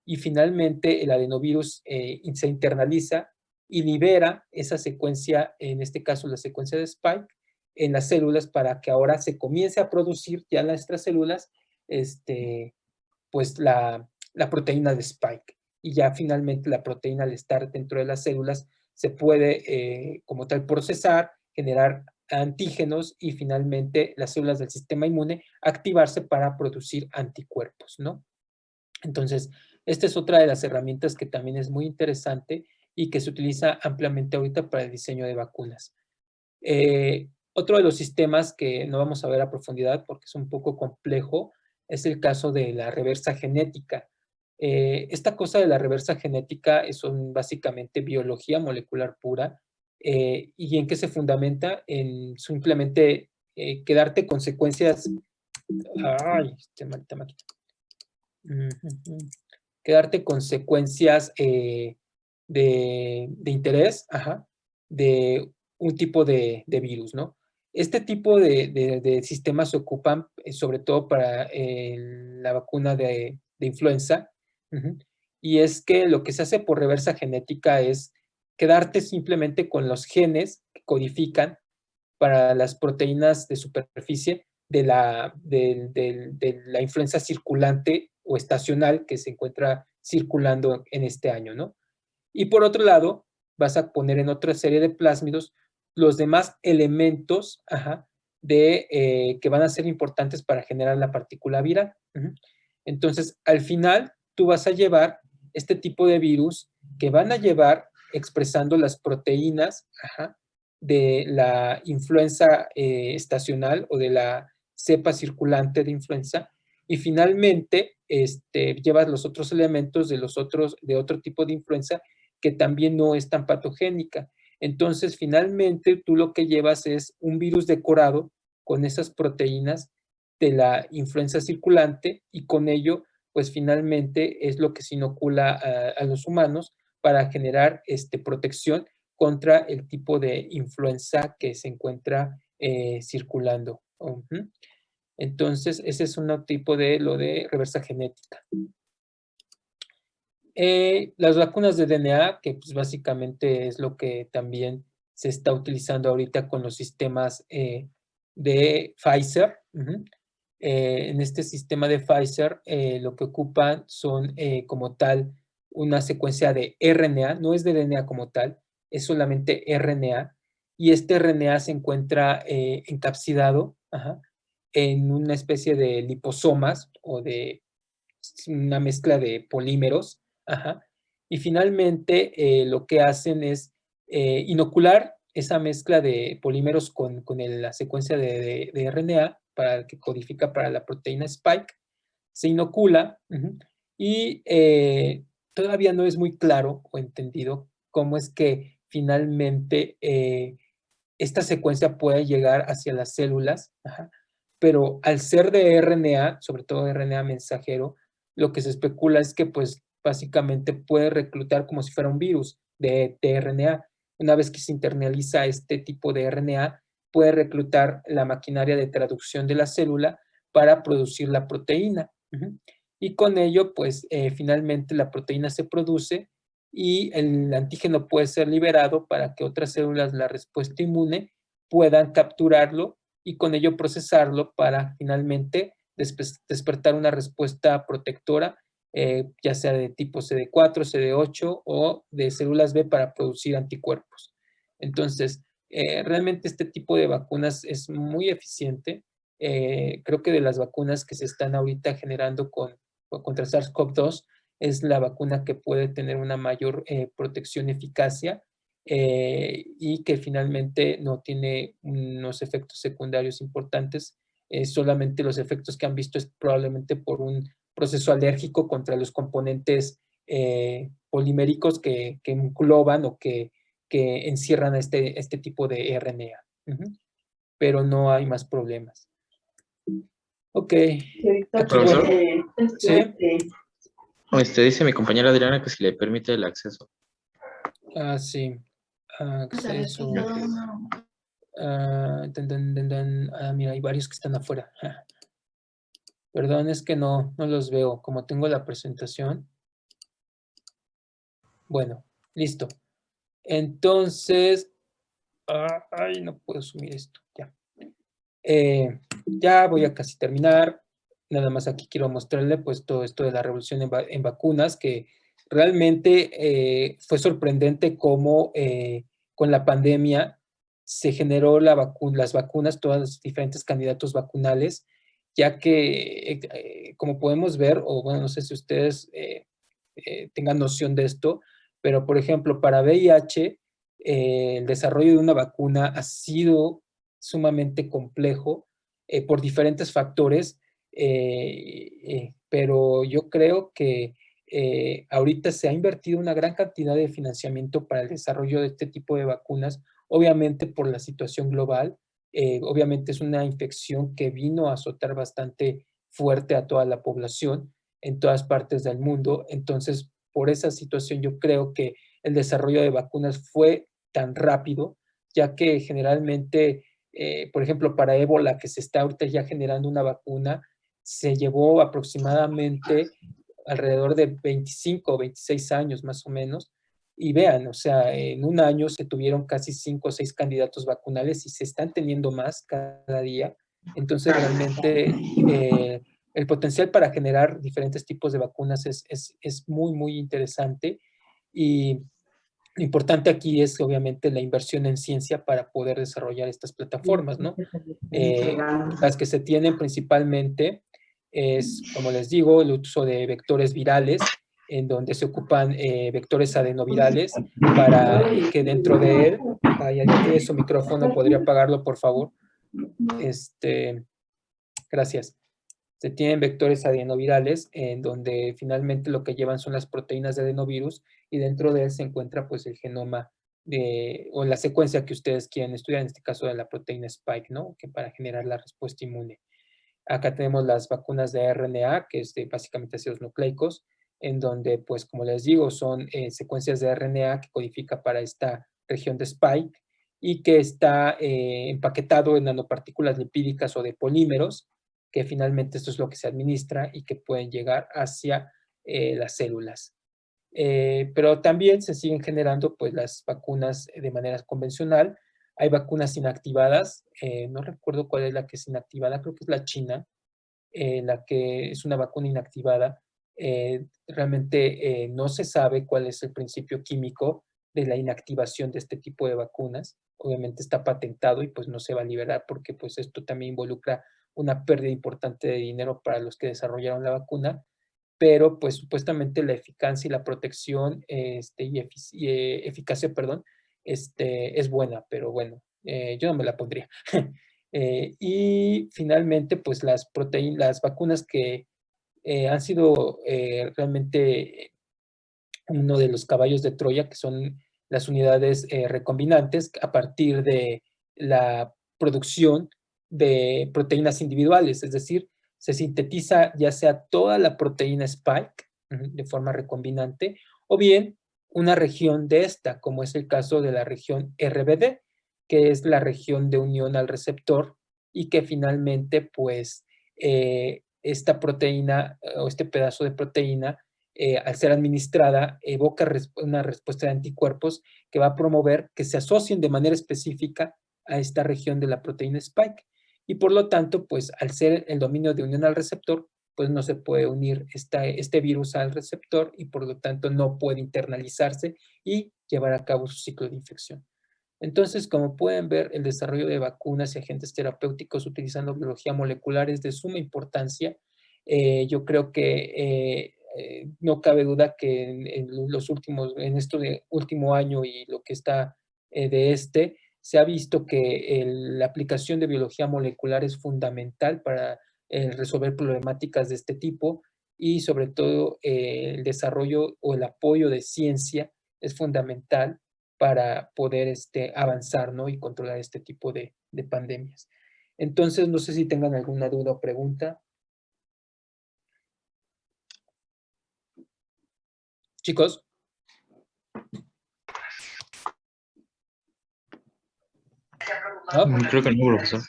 Y finalmente el adenovirus se internaliza y libera esa secuencia, en este caso la secuencia de Spike, en las células, para que ahora se comience a producir ya en las extracélulas pues la proteína de Spike. Y ya finalmente la proteína, al estar dentro de las células, se puede como tal procesar, generar antígenos, y finalmente las células del sistema inmune activarse para producir anticuerpos, ¿no? Entonces, esta es otra de las herramientas que también es muy interesante y que se utiliza ampliamente ahorita para el diseño de vacunas. Otro de los sistemas que no vamos a ver a profundidad porque es un poco complejo es el caso de la reversa genética. Esta cosa de la reversa genética es básicamente biología molecular pura. ¿Y en qué se fundamenta? En simplemente quedarte con secuencias. Ay, maldita máquina. Quedarte con secuencias de interés, de un tipo de virus, ¿no? Este tipo de sistemas se ocupan sobre todo para la vacuna de influenza. Y es que lo que se hace por reversa genética es quedarte simplemente con los genes que codifican para las proteínas de superficie de la influenza circulante o estacional que se encuentra circulando en este año, ¿no? Y por otro lado, vas a poner en otra serie de plásmidos los demás elementos que van a ser importantes para generar la partícula viral. Entonces, al final, tú vas a llevar este tipo de virus que van a llevar expresando las proteínas de la influenza estacional o de la cepa circulante de influenza, y finalmente llevas los otros elementos de otro tipo de influenza que también no es tan patogénica. Entonces, finalmente, tú lo que llevas es un virus decorado con esas proteínas de la influenza circulante, y con ello, pues finalmente es lo que se inocula a los humanos para generar protección contra el tipo de influenza que se encuentra circulando. Entonces, ese es un tipo de lo de reversa genética. Las vacunas de DNA, que pues básicamente es lo que también se está utilizando ahorita con los sistemas de Pfizer. En este sistema de Pfizer, lo que ocupan son como tal una secuencia de RNA, no es de DNA como tal, es solamente RNA, y este RNA se encuentra encapsidado en una especie de liposomas o de una mezcla de polímeros, y finalmente lo que hacen es inocular esa mezcla de polímeros con la secuencia de RNA para que codifica para la proteína Spike, se inocula, y todavía no es muy claro o entendido cómo es que finalmente esta secuencia puede llegar hacia las células, pero al ser de RNA, sobre todo RNA mensajero, lo que se especula es que pues básicamente puede reclutar como si fuera un virus de RNA. Una vez que se internaliza este tipo de RNA, puede reclutar la maquinaria de traducción de la célula para producir la proteína. Y con ello, pues finalmente la proteína se produce y el antígeno puede ser liberado para que otras células, la respuesta inmune, puedan capturarlo y con ello procesarlo para finalmente despertar una respuesta protectora, ya sea de tipo CD4, CD8 o de células B para producir anticuerpos. Entonces, realmente este tipo de vacunas es muy eficiente. Creo que de las vacunas que se están ahorita generando contra SARS-CoV-2 es la vacuna que puede tener una mayor protección, eficacia, y que finalmente no tiene unos efectos secundarios importantes. Solamente los efectos que han visto es probablemente por un proceso alérgico contra los componentes poliméricos que engloban o que encierran a este tipo de RNA. Pero no hay más problemas. Ok. Profesor, ¿Sí? dice mi compañera Adriana que si le permite el acceso. Sí. Acceso. Mira, hay varios que están afuera. Perdón, es que no los veo. Como tengo la presentación. Bueno, listo. Entonces, no puedo subir esto. Ya. Ya voy a casi terminar. Nada más aquí quiero mostrarle pues todo esto de la revolución en vacunas, que realmente fue sorprendente cómo con la pandemia se generó las vacunas, todos los diferentes candidatos vacunales, ya que como podemos ver, o bueno, no sé si ustedes tengan noción de esto, pero por ejemplo, para VIH, el desarrollo de una vacuna ha sido sumamente complejo por diferentes factores, pero yo creo que ahorita se ha invertido una gran cantidad de financiamiento para el desarrollo de este tipo de vacunas, obviamente por la situación global. Obviamente es una infección que vino a azotar bastante fuerte a toda la población en todas partes del mundo. Entonces, por esa situación yo creo que el desarrollo de vacunas fue tan rápido, ya que generalmente, por ejemplo, para ébola, que se está ahorita ya generando una vacuna, se llevó aproximadamente alrededor de 25 o 26 años más o menos. Y vean, o sea, en un año se tuvieron casi 5 o 6 candidatos vacunales y se están teniendo más cada día. Entonces, realmente el potencial para generar diferentes tipos de vacunas es muy, muy interesante. Y lo importante aquí es obviamente la inversión en ciencia para poder desarrollar estas plataformas, ¿no? Las que se tienen principalmente es, como les digo, el uso de vectores virales, en donde se ocupan vectores adenovirales para que dentro de él, ya tiene su micrófono, ¿podría apagarlo, por favor? Gracias. Se tienen vectores adenovirales en donde finalmente lo que llevan son las proteínas de adenovirus y dentro de él se encuentra pues el genoma o la secuencia que ustedes quieren estudiar, en este caso de la proteína Spike, ¿no? Que para generar la respuesta inmune. Acá tenemos las vacunas de RNA, que es básicamente ácidos nucleicos, en donde pues como les digo son secuencias de RNA que codifica para esta región de Spike y que está empaquetado en nanopartículas lipídicas o de polímeros, que finalmente esto es lo que se administra y que pueden llegar hacia las células. Pero también se siguen generando pues las vacunas de manera convencional. Hay vacunas inactivadas, no recuerdo cuál es la que es inactivada, creo que es la china, la que es una vacuna inactivada. Realmente no se sabe cuál es el principio químico de la inactivación de este tipo de vacunas. Obviamente está patentado y pues no se va a liberar porque pues esto también involucra una pérdida importante de dinero para los que desarrollaron la vacuna, pero pues supuestamente la eficacia y la protección eficacia, perdón, es buena, pero bueno, yo no me la pondría. Y finalmente, pues las vacunas que han sido realmente uno de los caballos de Troya, que son las unidades recombinantes a partir de la producción de proteínas individuales, es decir, se sintetiza ya sea toda la proteína Spike de forma recombinante o bien una región de esta, como es el caso de la región RBD, que es la región de unión al receptor y que finalmente pues esta proteína o este pedazo de proteína al ser administrada, evoca una respuesta de anticuerpos que va a promover que se asocien de manera específica a esta región de la proteína Spike. Y por lo tanto, pues al ser el dominio de unión al receptor, pues no se puede unir este virus al receptor y por lo tanto no puede internalizarse y llevar a cabo su ciclo de infección. Entonces, como pueden ver, el desarrollo de vacunas y agentes terapéuticos utilizando biología molecular es de suma importancia. Yo creo que no cabe duda que en este último año y lo que está se ha visto que la aplicación de biología molecular es fundamental para resolver problemáticas de este tipo y sobre todo el desarrollo o el apoyo de ciencia es fundamental para poder avanzar, ¿no? Y controlar este tipo de pandemias. Entonces, no sé si tengan alguna duda o pregunta. Chicos. ¿No? Creo que no, profesor.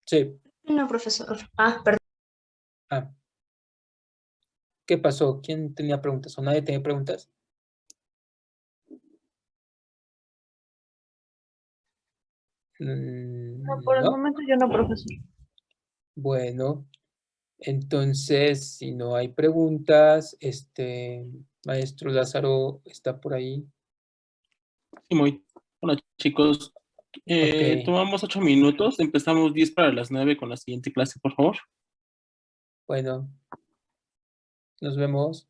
Sí. No, profesor. Perdón. ¿Qué pasó? ¿Quién tenía preguntas o nadie tenía preguntas? No, por el momento yo no, profesor. Bueno, entonces, si no hay preguntas, maestro Lázaro está por ahí. Sí, muy. Bueno, chicos, tomamos 8 minutos, empezamos 10 para las 9 con la siguiente clase, por favor. Bueno, nos vemos.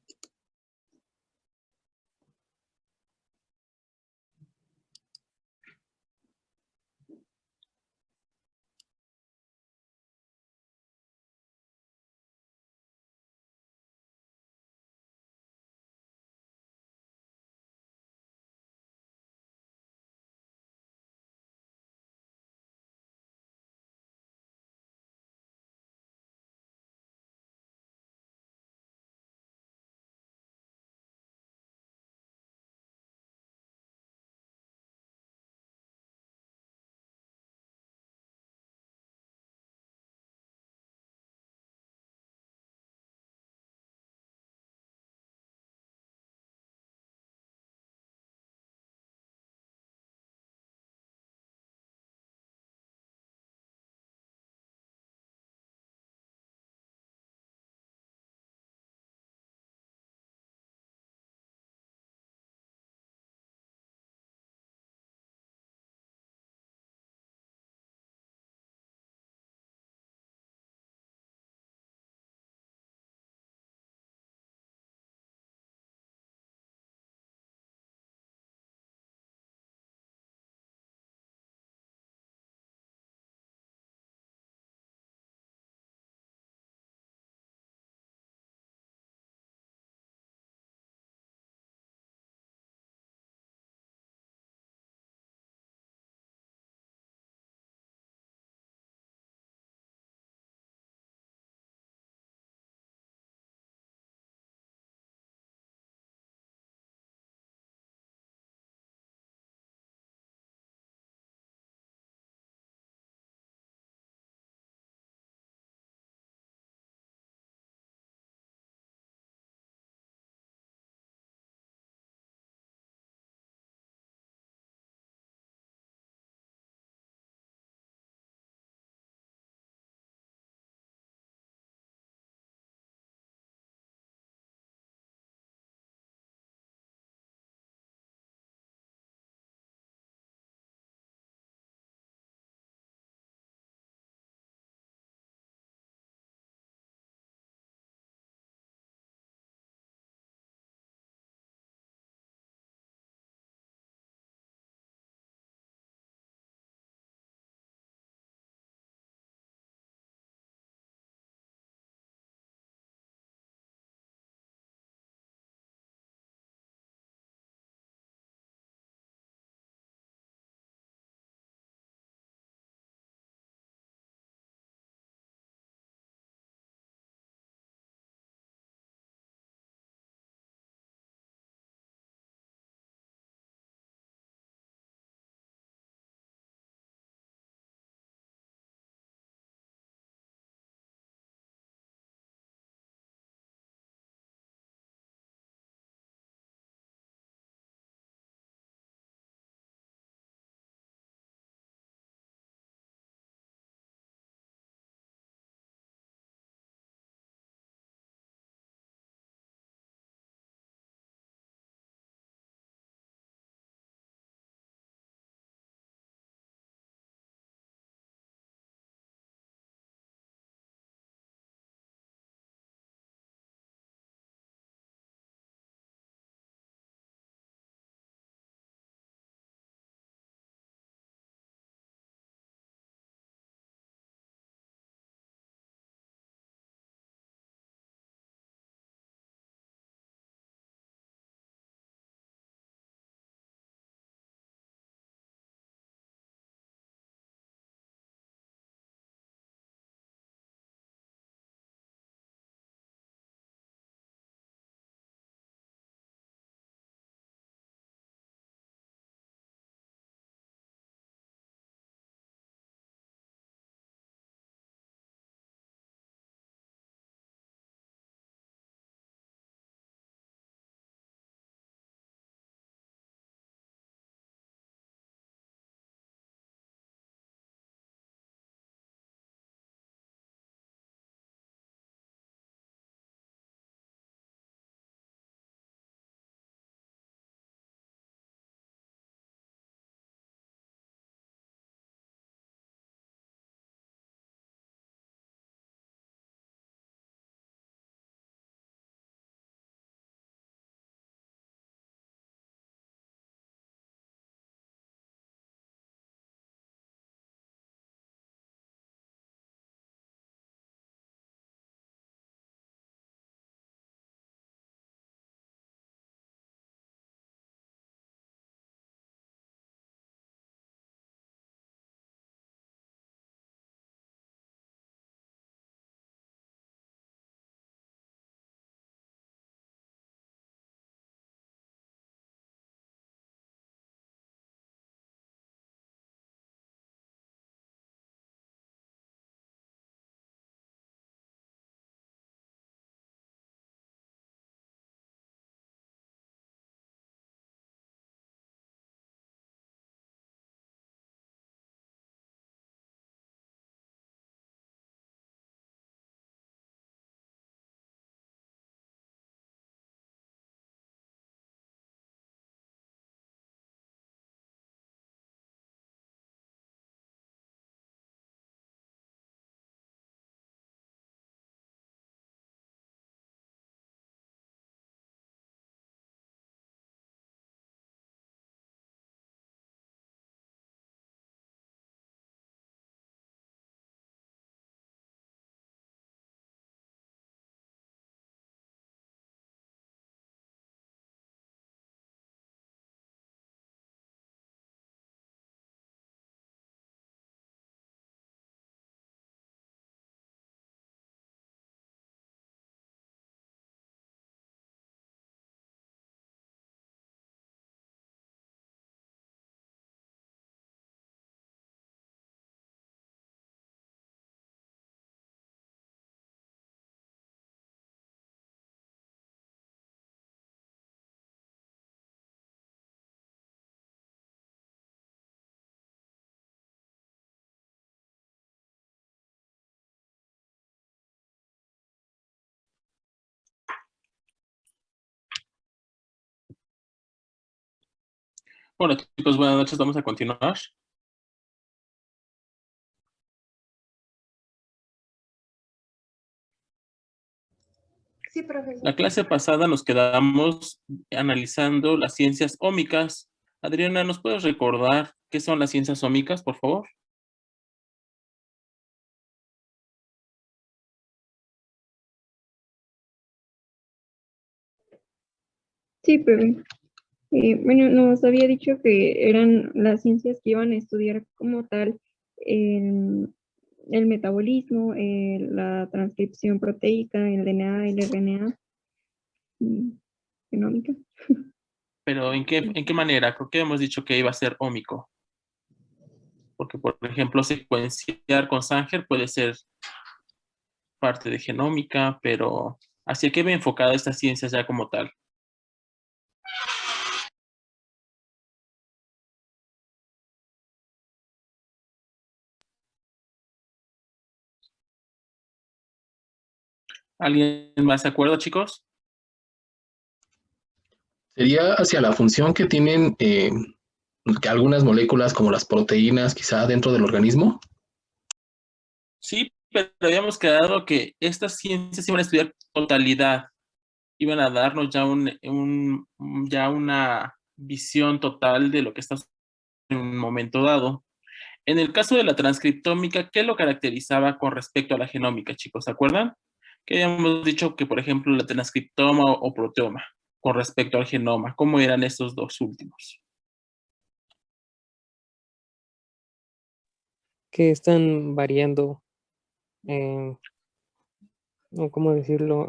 Bueno, chicos, buenas noches. Vamos a continuar. Sí, profesor. La clase pasada nos quedamos analizando las ciencias ómicas. Adriana, ¿nos puedes recordar qué son las ciencias ómicas, por favor? Sí, profe. Bueno, nos había dicho que eran las ciencias que iban a estudiar como tal el metabolismo, la transcripción proteica, el DNA, el RNA, genómica. Pero ¿en qué manera? Creo que hemos dicho que iba a ser ómico. Porque, por ejemplo, secuenciar con Sanger puede ser parte de genómica, pero ¿hacia qué va enfocada esta ciencia ya como tal? ¿Alguien más de acuerdo, chicos? Sería hacia la función que tienen que algunas moléculas como las proteínas quizá dentro del organismo. Sí, pero habíamos quedado que estas ciencias iban a estudiar totalidad, iban a darnos ya ya una visión total de lo que está en un momento dado. En el caso de la transcriptómica, ¿qué lo caracterizaba con respecto a la genómica, chicos? ¿Se acuerdan? Que habíamos dicho que, por ejemplo, la transcriptoma o proteoma con respecto al genoma, ¿cómo eran estos dos últimos? Que están variando, o cómo decirlo,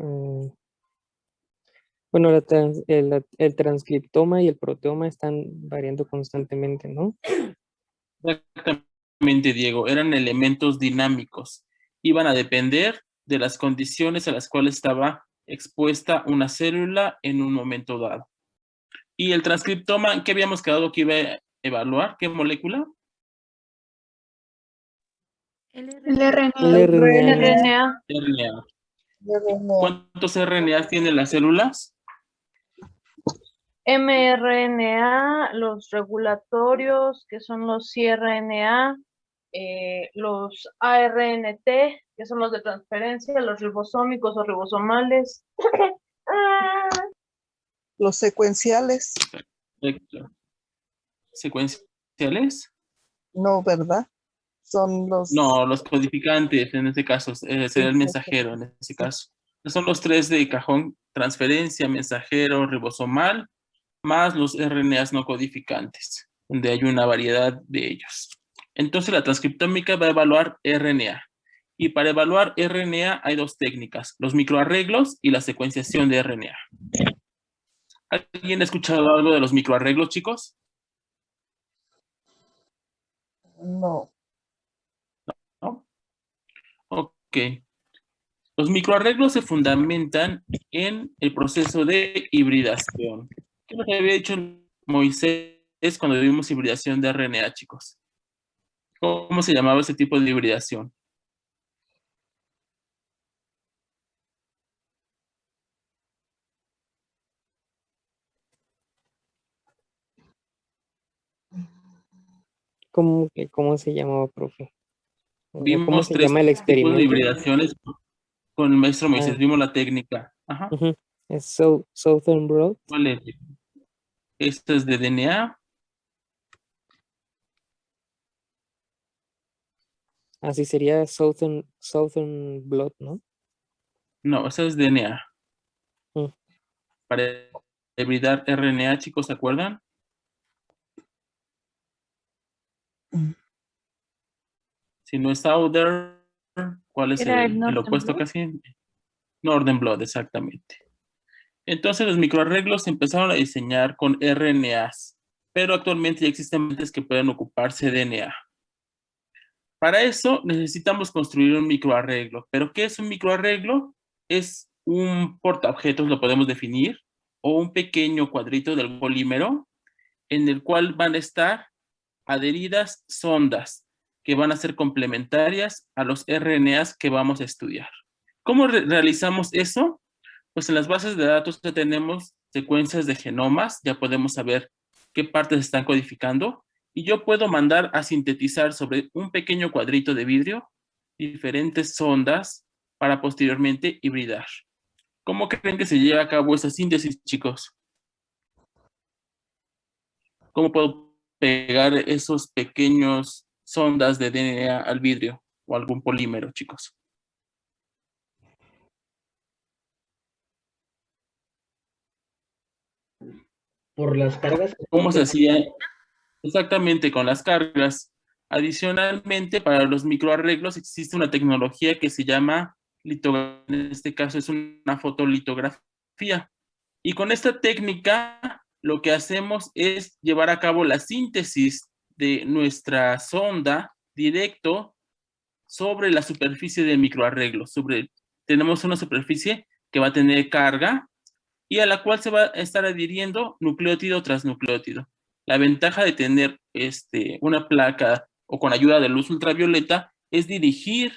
bueno, el transcriptoma y el proteoma están variando constantemente, ¿no? Exactamente, Diego, eran elementos dinámicos. Iban a depender de las condiciones a las cuales estaba expuesta una célula en un momento dado. Y el transcriptoma, ¿qué habíamos quedado que iba a evaluar? ¿Qué molécula? El RNA. RNA. RNA. ¿Cuántos RNAs tienen las células? mRNA, los regulatorios, que son los cRNA, los ARNT, que son los de transferencia, los ribosómicos o ribosomales. Los secuenciales. Perfecto. ¿Secuenciales? No, ¿verdad? Son los... No, los codificantes, en este caso, sería el mensajero, en este caso. Son los tres de cajón: transferencia, mensajero, ribosomal, más los RNAs no codificantes, donde hay una variedad de ellos. Entonces, la transcriptómica va a evaluar RNA. Y para evaluar RNA hay dos técnicas: los microarreglos y la secuenciación de RNA. ¿Alguien ha escuchado algo de los microarreglos, chicos? No. ¿No? Ok. Los microarreglos se fundamentan en el proceso de hibridación. ¿Qué nos había dicho Moisés cuando vimos hibridación de RNA, chicos? ¿Cómo se llamaba ese tipo de hibridación? ¿Cómo se llamaba, profe? ¿Cómo Vimos se tres llama el tipos de experimento? hibridaciones con el maestro Moisés. Vimos la técnica. Ajá. Es Southern Blot. ¿Cuál es? Esta es de DNA. Así sería Southern Blot, ¿no? No, esa es DNA. Para hibridar RNA, chicos, ¿se acuerdan? Si no es Southern, ¿cuál es el opuesto casi? Northern Blot, exactamente. Entonces los microarreglos se empezaron a diseñar con RNAs, pero actualmente ya existen mentes que pueden ocuparse de DNA. Para eso necesitamos construir un microarreglo. ¿Pero qué es un microarreglo? Es un portaobjetos, lo podemos definir, o un pequeño cuadrito del polímero en el cual van a estar adheridas sondas que van a ser complementarias a los RNAs que vamos a estudiar. ¿Cómo realizamos eso? Pues en las bases de datos ya tenemos secuencias de genomas, ya podemos saber qué partes están codificando, y yo puedo mandar a sintetizar sobre un pequeño cuadrito de vidrio diferentes sondas para posteriormente hibridar. ¿Cómo creen que se lleva a cabo esa síntesis, chicos? ¿Cómo puedo pegar esos pequeños sondas de DNA al vidrio o algún polímero, chicos? Por las cargas. ¿Cómo se hacía? Exactamente, con las cargas. Adicionalmente, para los microarreglos existe una tecnología que se llama litografía. En este caso es una fotolitografía. Y con esta técnica lo que hacemos es llevar a cabo la síntesis de nuestra sonda directo sobre la superficie del microarreglo. Tenemos una superficie que va a tener carga y a la cual se va a estar adhiriendo nucleótido tras nucleótido. La ventaja de tener una placa o con ayuda de luz ultravioleta es dirigir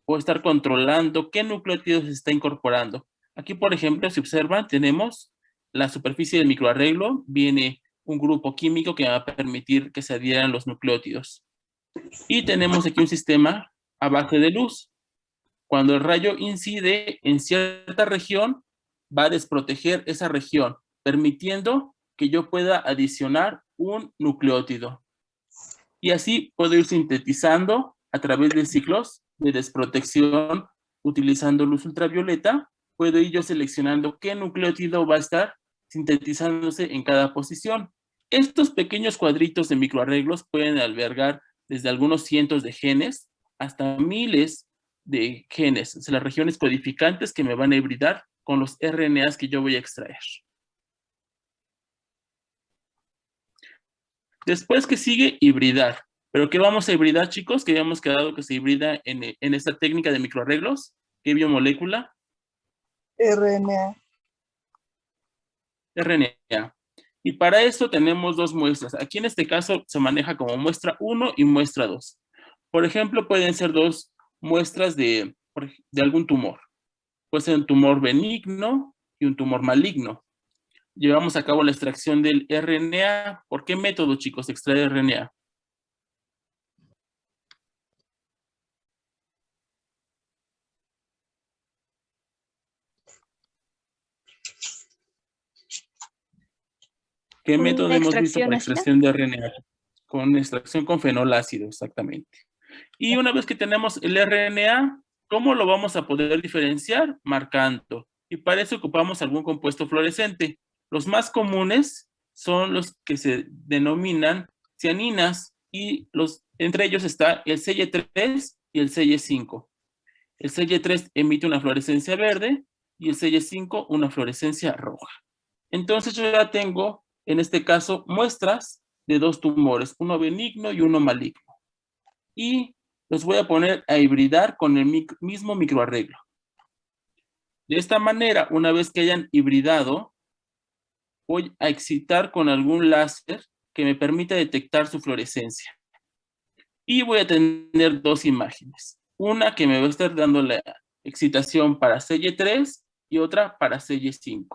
o estar controlando qué nucleótido se está incorporando. Aquí, por ejemplo, si observan, tenemos la superficie del microarreglo, viene un grupo químico que va a permitir que se adhieran los nucleótidos. Y tenemos aquí un sistema a base de luz. Cuando el rayo incide en cierta región, va a desproteger esa región, permitiendo que yo pueda adicionar un nucleótido. Y así puedo ir sintetizando a través de ciclos de desprotección utilizando luz ultravioleta. Puedo ir yo seleccionando qué nucleótido va a estar sintetizándose en cada posición. Estos pequeños cuadritos de microarreglos pueden albergar desde algunos cientos de genes hasta miles de genes, o sea, las regiones codificantes que me van a hibridar con los RNAs que yo voy a extraer. Después que sigue hibridar. ¿Pero qué vamos a hibridar, chicos? Que habíamos quedado que se hibrida en esta técnica de microarreglos. ¿Qué biomolécula? RNA. RNA. Y para eso tenemos dos muestras. Aquí en este caso se maneja como muestra 1 y muestra 2. Por ejemplo, pueden ser dos muestras de algún tumor. Puede ser un tumor benigno y un tumor maligno. Llevamos a cabo la extracción del RNA. ¿Por qué método, chicos, extraer RNA? ¿Qué método hemos visto para extracción de RNA? Con extracción con fenol ácido, exactamente. Y una vez que tenemos el RNA, ¿cómo lo vamos a poder diferenciar? Marcando. Y para eso ocupamos algún compuesto fluorescente. Los más comunes son los que se denominan cianinas y entre ellos está el CY3 y el CY5. El CY3 emite una fluorescencia verde y el CY5 una fluorescencia roja. Entonces yo ya tengo, en este caso, muestras de dos tumores, uno benigno y uno maligno. Y los voy a poner a hibridar con el mismo microarreglo. De esta manera, una vez que hayan hibridado, voy a excitar con algún láser que me permita detectar su fluorescencia. Y voy a tener dos imágenes. Una que me va a estar dando la excitación para CY3 y otra para CY5.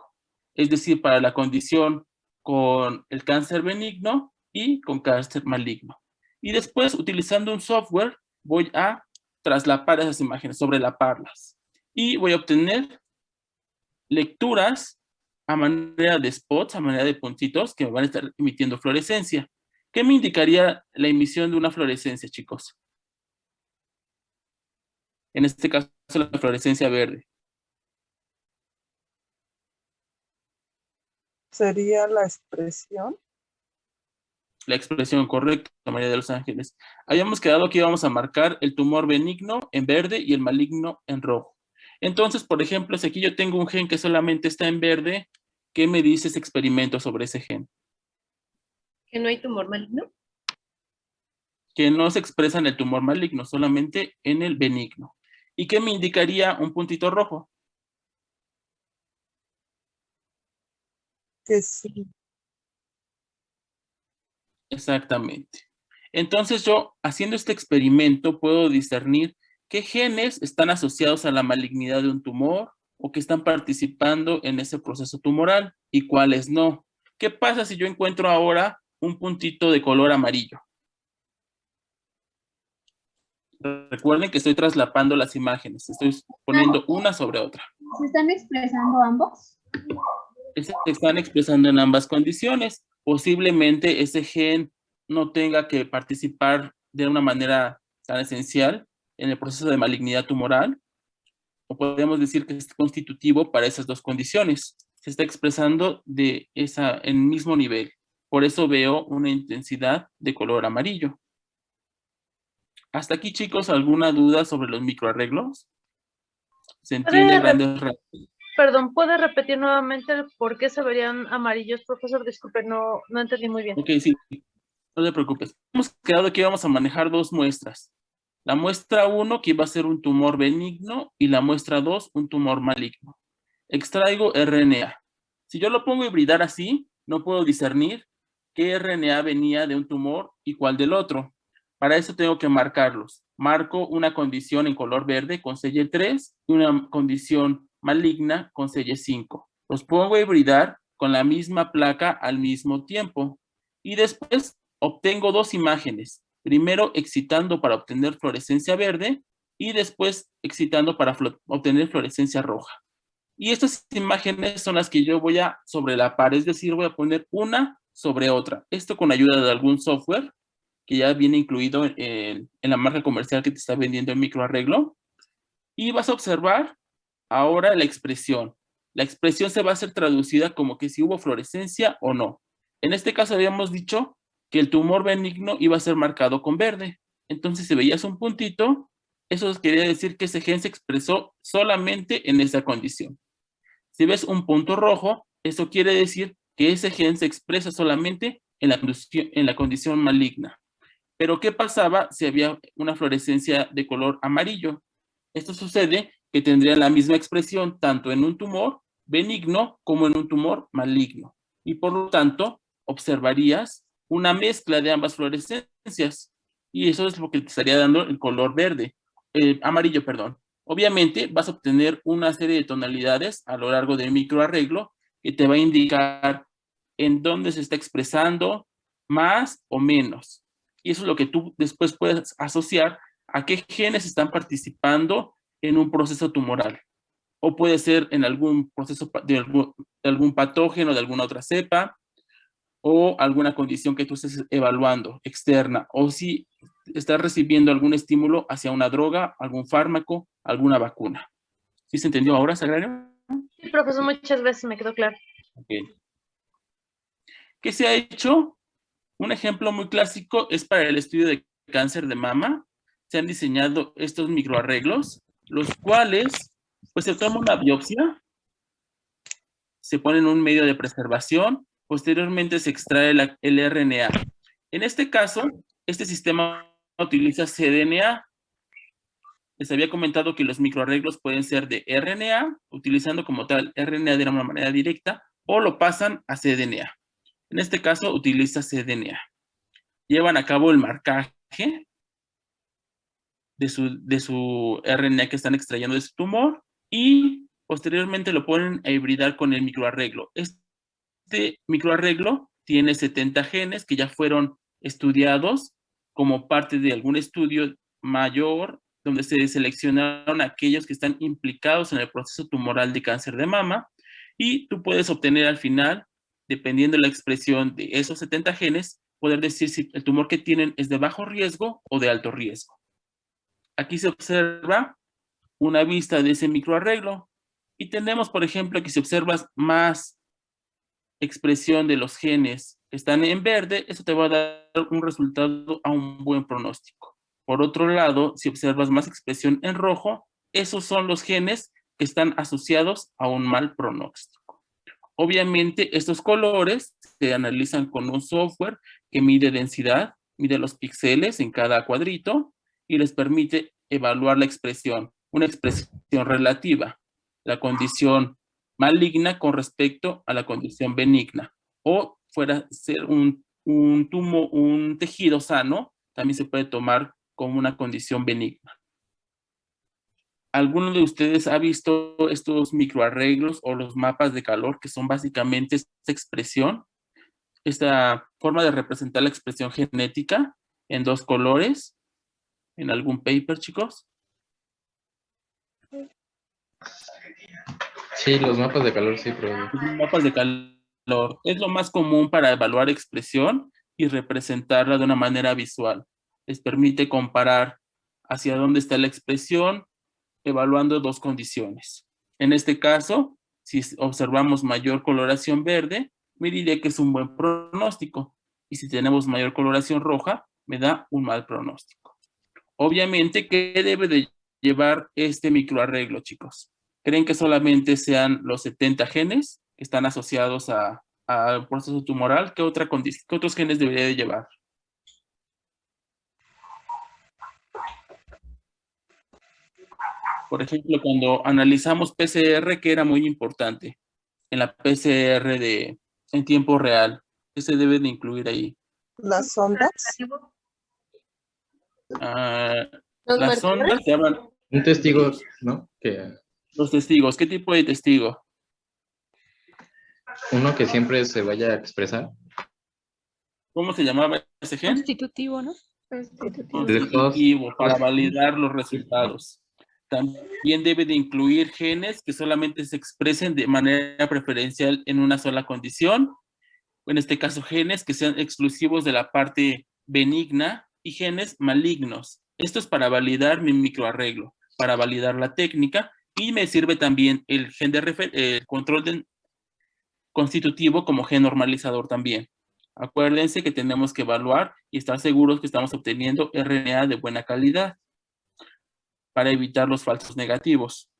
Es decir, para la condición con el cáncer benigno y con cáncer maligno. Y después, utilizando un software, voy a traslapar esas imágenes, sobrelaparlas. Y voy a obtener lecturas a manera de spots, a manera de puntitos que me van a estar emitiendo fluorescencia. ¿Qué me indicaría la emisión de una fluorescencia, chicos? En este caso, la fluorescencia verde. ¿Sería la expresión? La expresión correcta, María de los Ángeles. Habíamos quedado que íbamos a marcar el tumor benigno en verde y el maligno en rojo. Entonces, por ejemplo, si aquí yo tengo un gen que solamente está en verde, ¿qué me dice ese experimento sobre ese gen? ¿Que no hay tumor maligno? Que no se expresa en el tumor maligno, solamente en el benigno. ¿Y qué me indicaría un puntito rojo? Que sí. Exactamente. Entonces yo, haciendo este experimento, puedo discernir qué genes están asociados a la malignidad de un tumor o que están participando en ese proceso tumoral y cuáles no. ¿Qué pasa si yo encuentro ahora un puntito de color amarillo? Recuerden que estoy traslapando las imágenes, estoy poniendo una sobre otra. ¿Se están expresando ambos? Se están expresando en ambas condiciones. Posiblemente ese gen no tenga que participar de una manera tan esencial en el proceso de malignidad tumoral, o podemos decir que es constitutivo para esas dos condiciones. Se está expresando en el mismo nivel. Por eso veo una intensidad de color amarillo. Hasta aquí, chicos, ¿alguna duda sobre los microarreglos? ¿Se entiende grandes rasgos? Perdón, ¿puede repetir nuevamente el por qué se verían amarillos, profesor? Disculpe, no entendí muy bien. Ok, sí, no te preocupes. Hemos quedado que íbamos a manejar dos muestras. La muestra 1, que iba a ser un tumor benigno, y la muestra 2, un tumor maligno. Extraigo RNA. Si yo lo pongo a hibridar así, no puedo discernir qué RNA venía de un tumor y cuál del otro. Para eso tengo que marcarlos. Marco una condición en color verde con selle 3 y una condición maligna con selle 5. Los pongo a hibridar con la misma placa al mismo tiempo. Y después obtengo dos imágenes. Primero excitando para obtener fluorescencia verde y después excitando para obtener fluorescencia roja. Y estas imágenes son las que yo voy a sobrelapar, es decir, voy a poner una sobre otra. Esto con ayuda de algún software que ya viene incluido en la marca comercial que te está vendiendo el microarreglo. Y vas a observar ahora la expresión. La expresión se va a ser traducida como que si hubo fluorescencia o no. En este caso habíamos dicho que el tumor benigno iba a ser marcado con verde. Entonces, si veías un puntito, eso quería decir que ese gen se expresó solamente en esa condición. Si ves un punto rojo, eso quiere decir que ese gen se expresa solamente en la condición maligna. Pero, ¿qué pasaba si había una fluorescencia de color amarillo? Esto sucede que tendría la misma expresión tanto en un tumor benigno como en un tumor maligno. Y por lo tanto, observarías una mezcla de ambas fluorescencias. Y eso es lo que te estaría dando el color verde, amarillo, perdón. Obviamente vas a obtener una serie de tonalidades a lo largo del microarreglo que te va a indicar en dónde se está expresando más o menos. Y eso es lo que tú después puedes asociar a qué genes están participando en un proceso tumoral. O puede ser en algún proceso de algún patógeno, de alguna otra cepa, o alguna condición que tú estés evaluando externa, o si estás recibiendo algún estímulo hacia una droga, algún fármaco, alguna vacuna. ¿Sí se entendió ahora, Sagrario? Sí, profesor, muchas veces me quedó claro. Okay. ¿Qué se ha hecho? Un ejemplo muy clásico es para el estudio de cáncer de mama. Se han diseñado estos microarreglos, los cuales, pues se toma una biopsia, se pone en un medio de preservación, posteriormente se extrae el RNA. En este caso, este sistema utiliza cDNA. Les había comentado que los microarreglos pueden ser de RNA, utilizando como tal RNA de una manera directa, o lo pasan a cDNA. En este caso, utiliza cDNA. Llevan a cabo el marcaje de su RNA que están extrayendo de su tumor y posteriormente lo ponen a hibridar con el microarreglo. Este microarreglo tiene 70 genes que ya fueron estudiados como parte de algún estudio mayor donde se seleccionaron aquellos que están implicados en el proceso tumoral de cáncer de mama y tú puedes obtener al final, dependiendo de la expresión de esos 70 genes, poder decir si el tumor que tienen es de bajo riesgo o de alto riesgo. Aquí se observa una vista de ese microarreglo y tenemos, por ejemplo, que si observas más expresión de los genes que están en verde, eso te va a dar un resultado a un buen pronóstico. Por otro lado, si observas más expresión en rojo, esos son los genes que están asociados a un mal pronóstico. Obviamente, estos colores se analizan con un software que mide densidad, mide los píxeles en cada cuadrito y les permite evaluar la expresión, una expresión relativa, la condición maligna con respecto a la condición benigna. O fuera a ser un tejido sano, también se puede tomar como una condición benigna. ¿Alguno de ustedes ha visto estos microarreglos o los mapas de calor que son básicamente esta expresión? esta forma de representar la expresión genética en 2 colores en algún paper, chicos? Sí, los mapas de calor, sí, pero... Los mapas de calor es lo más común para evaluar expresión y representarla de una manera visual. Les permite comparar hacia dónde está la expresión, evaluando 2 condiciones. En este caso, si observamos mayor coloración verde, me diría que es un buen pronóstico. Y si tenemos mayor coloración roja, me da un mal pronóstico. Obviamente, ¿qué debe de llevar este microarreglo, chicos? ¿Creen que solamente sean los 70 genes que están asociados al proceso tumoral? ¿Qué otros genes debería de llevar? Por ejemplo, cuando analizamos PCR, que era muy importante, en la PCR en tiempo real, ¿qué se debe de incluir ahí? ¿Las ondas? Las ondas se llaman... Un testigo, ¿no? Los testigos, ¿qué tipo de testigo? Uno que siempre se vaya a expresar. ¿Cómo se llamaba ese gen? Constitutivo, ¿no? Constitutivo, para validar los resultados. También debe de incluir genes que solamente se expresen de manera preferencial en una sola condición. En este caso, genes que sean exclusivos de la parte benigna y genes malignos. Esto es para validar mi microarreglo, para validar la técnica, y me sirve también el gen de control constitutivo como gen normalizador también. Acuérdense que tenemos que evaluar y estar seguros que estamos obteniendo RNA de buena calidad para evitar los falsos negativos.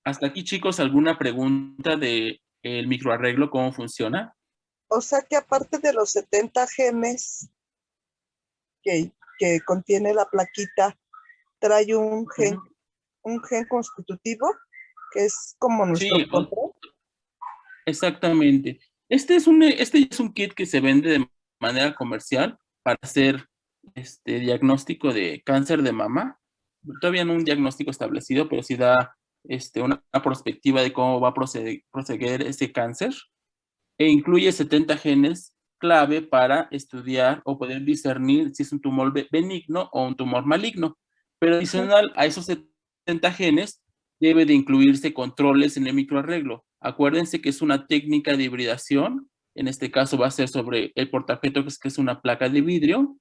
Hasta aquí, chicos, ¿alguna pregunta del microarreglo? ¿Cómo funciona? O sea que aparte de los 70 genes que contiene la plaquita, trae un gen constitutivo que es como nuestro control. Exactamente. Este es un kit que se vende de manera comercial para hacer diagnóstico de cáncer de mama. Todavía no un diagnóstico establecido, pero sí da una perspectiva de cómo va a proceder ese cáncer. E incluye 70 genes clave para estudiar o poder discernir si es un tumor benigno o un tumor maligno. Pero adicional a esos 70 genes, debe de incluirse controles en el microarreglo. Acuérdense que es una técnica de hibridación. En este caso va a ser sobre el portaobjeto, que es una placa de vidrio,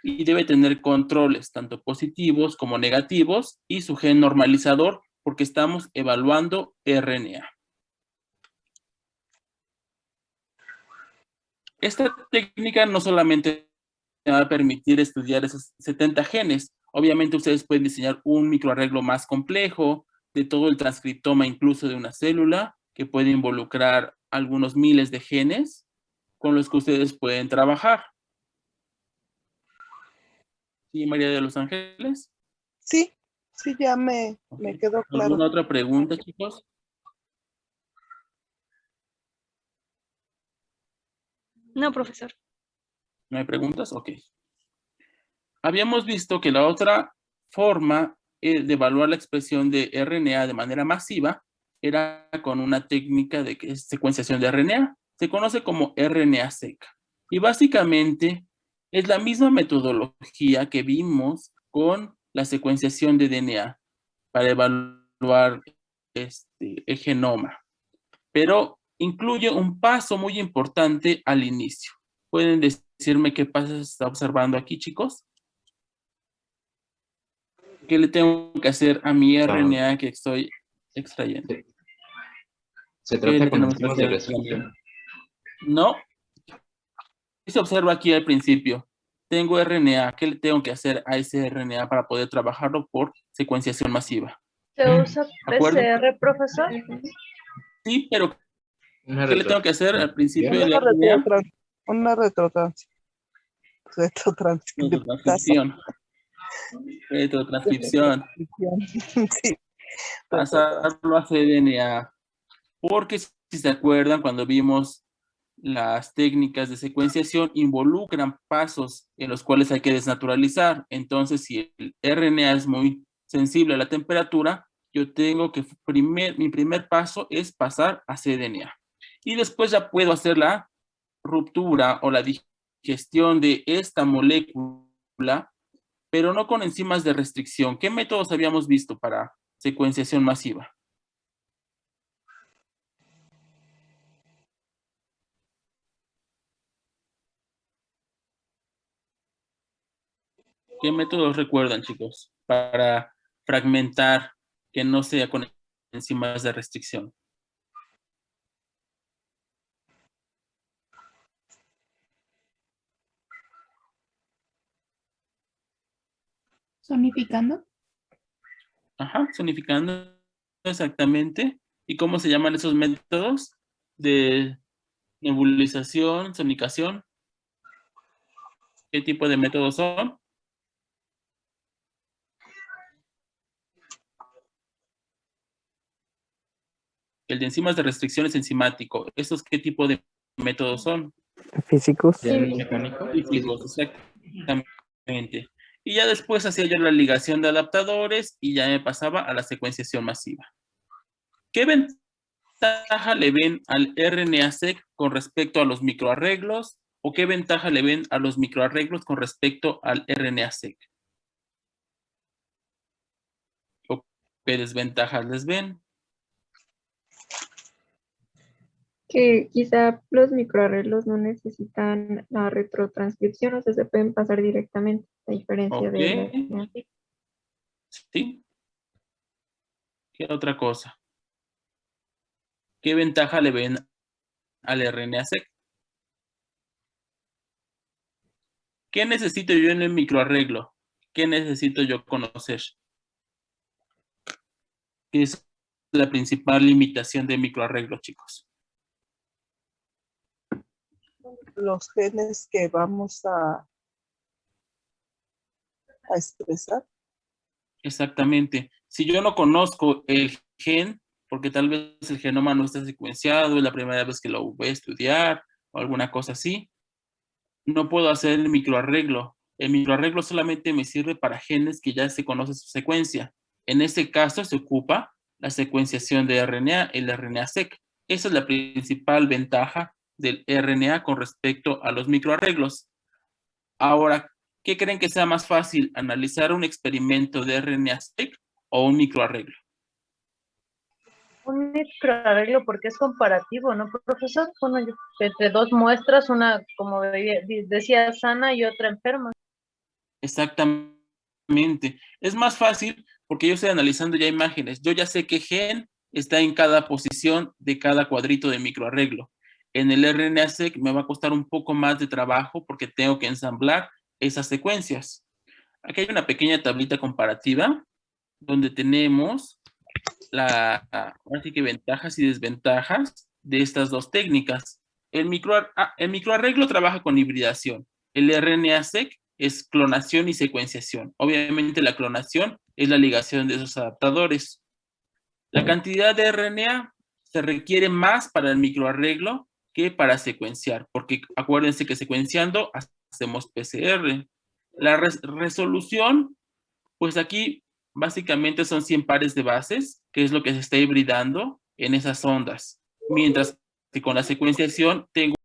y debe tener controles tanto positivos como negativos y su gen normalizador, porque estamos evaluando RNA. Esta técnica no solamente va a permitir estudiar esos 70 genes. Obviamente ustedes pueden diseñar un microarreglo más complejo de todo el transcriptoma, incluso de una célula, que puede involucrar algunos miles de genes con los que ustedes pueden trabajar. ¿Sí, María de los Ángeles? Sí, ya me quedó claro. ¿Alguna otra pregunta, chicos? No, profesor. ¿No hay preguntas? Ok. Habíamos visto que la otra forma de evaluar la expresión de RNA de manera masiva era con una técnica de secuenciación de RNA. Se conoce como RNA seca. Y básicamente es la misma metodología que vimos con la secuenciación de DNA para evaluar el genoma. Pero incluye un paso muy importante al inicio. ¿Pueden decirme qué paso se está observando aquí, chicos? ¿Qué le tengo que hacer a mi RNA que estoy extrayendo? ¿Se trata con enzimas de reacción? No. ¿Qué se observa aquí al principio? Tengo RNA. ¿Qué le tengo que hacer a ese RNA para poder trabajarlo por secuenciación masiva? ¿Se usa PCR, profesor? Sí, pero ¿qué le tengo que hacer al principio del RNA? Una retrotranscripción. Retrotranscripción. Sí. Pasarlo a cDNA. Porque si se acuerdan, cuando vimos las técnicas de secuenciación, involucran pasos en los cuales hay que desnaturalizar. Entonces, si el RNA es muy sensible a la temperatura, yo tengo que mi primer paso es pasar a cDNA. Y después ya puedo hacer la ruptura o la digestión de esta molécula, pero no con enzimas de restricción. ¿Qué métodos habíamos visto para secuenciación masiva? ¿Qué métodos recuerdan, chicos, para fragmentar que no sea con enzimas de restricción? ¿Sonificando? Ajá, sonificando exactamente. ¿Y cómo se llaman esos métodos de nebulización, sonicación? ¿Qué tipo de métodos son? El de enzimas de restricción es enzimático. ¿Esos qué tipo de métodos son? Físicos. Físicos, exactamente. Y ya después hacía yo la ligación de adaptadores y ya me pasaba a la secuenciación masiva. ¿Qué ventaja le ven al RNA-seq con respecto a los microarreglos? ¿O qué ventaja le ven a los microarreglos con respecto al RNA-seq? ¿O qué desventajas les ven? Que quizá los microarreglos no necesitan la retrotranscripción, o sea, se pueden pasar directamente, a diferencia de la RNA. ¿Sí? ¿Qué otra cosa? ¿Qué ventaja le ven al RNA-seq? ¿Qué necesito yo en el microarreglo? ¿Qué necesito yo conocer? ¿Qué es la principal limitación de microarreglo, chicos? Los genes que vamos a expresar. Exactamente. Si yo no conozco el gen, porque tal vez el genoma no está secuenciado, es la primera vez que lo voy a estudiar o alguna cosa así, no puedo hacer el microarreglo. El microarreglo solamente me sirve para genes que ya se conoce su secuencia. En este caso se ocupa la secuenciación de RNA, el RNA-seq. Esa es la principal ventaja del RNA con respecto a los microarreglos. Ahora, ¿qué creen que sea más fácil, analizar un experimento de RNA-seq o un microarreglo? Un microarreglo porque es comparativo, ¿no, profesor? Bueno, entre dos muestras, una, como decía, sana y otra enferma. Exactamente. Es más fácil porque yo estoy analizando ya imágenes. Yo ya sé qué gen está en cada posición de cada cuadrito de microarreglo. En el RNA-seq me va a costar un poco más de trabajo porque tengo que ensamblar esas secuencias. Aquí hay una pequeña tablita comparativa donde tenemos así que ventajas y desventajas de estas dos técnicas. El microarreglo trabaja con hibridación. El RNA-seq es clonación y secuenciación. Obviamente la clonación es la ligación de esos adaptadores. La cantidad de RNA se requiere más para el microarreglo que para secuenciar, porque acuérdense que secuenciando hacemos PCR. La resolución, pues aquí básicamente son 100 pares de bases, que es lo que se está hibridando en esas ondas. Mientras que con la secuenciación tengo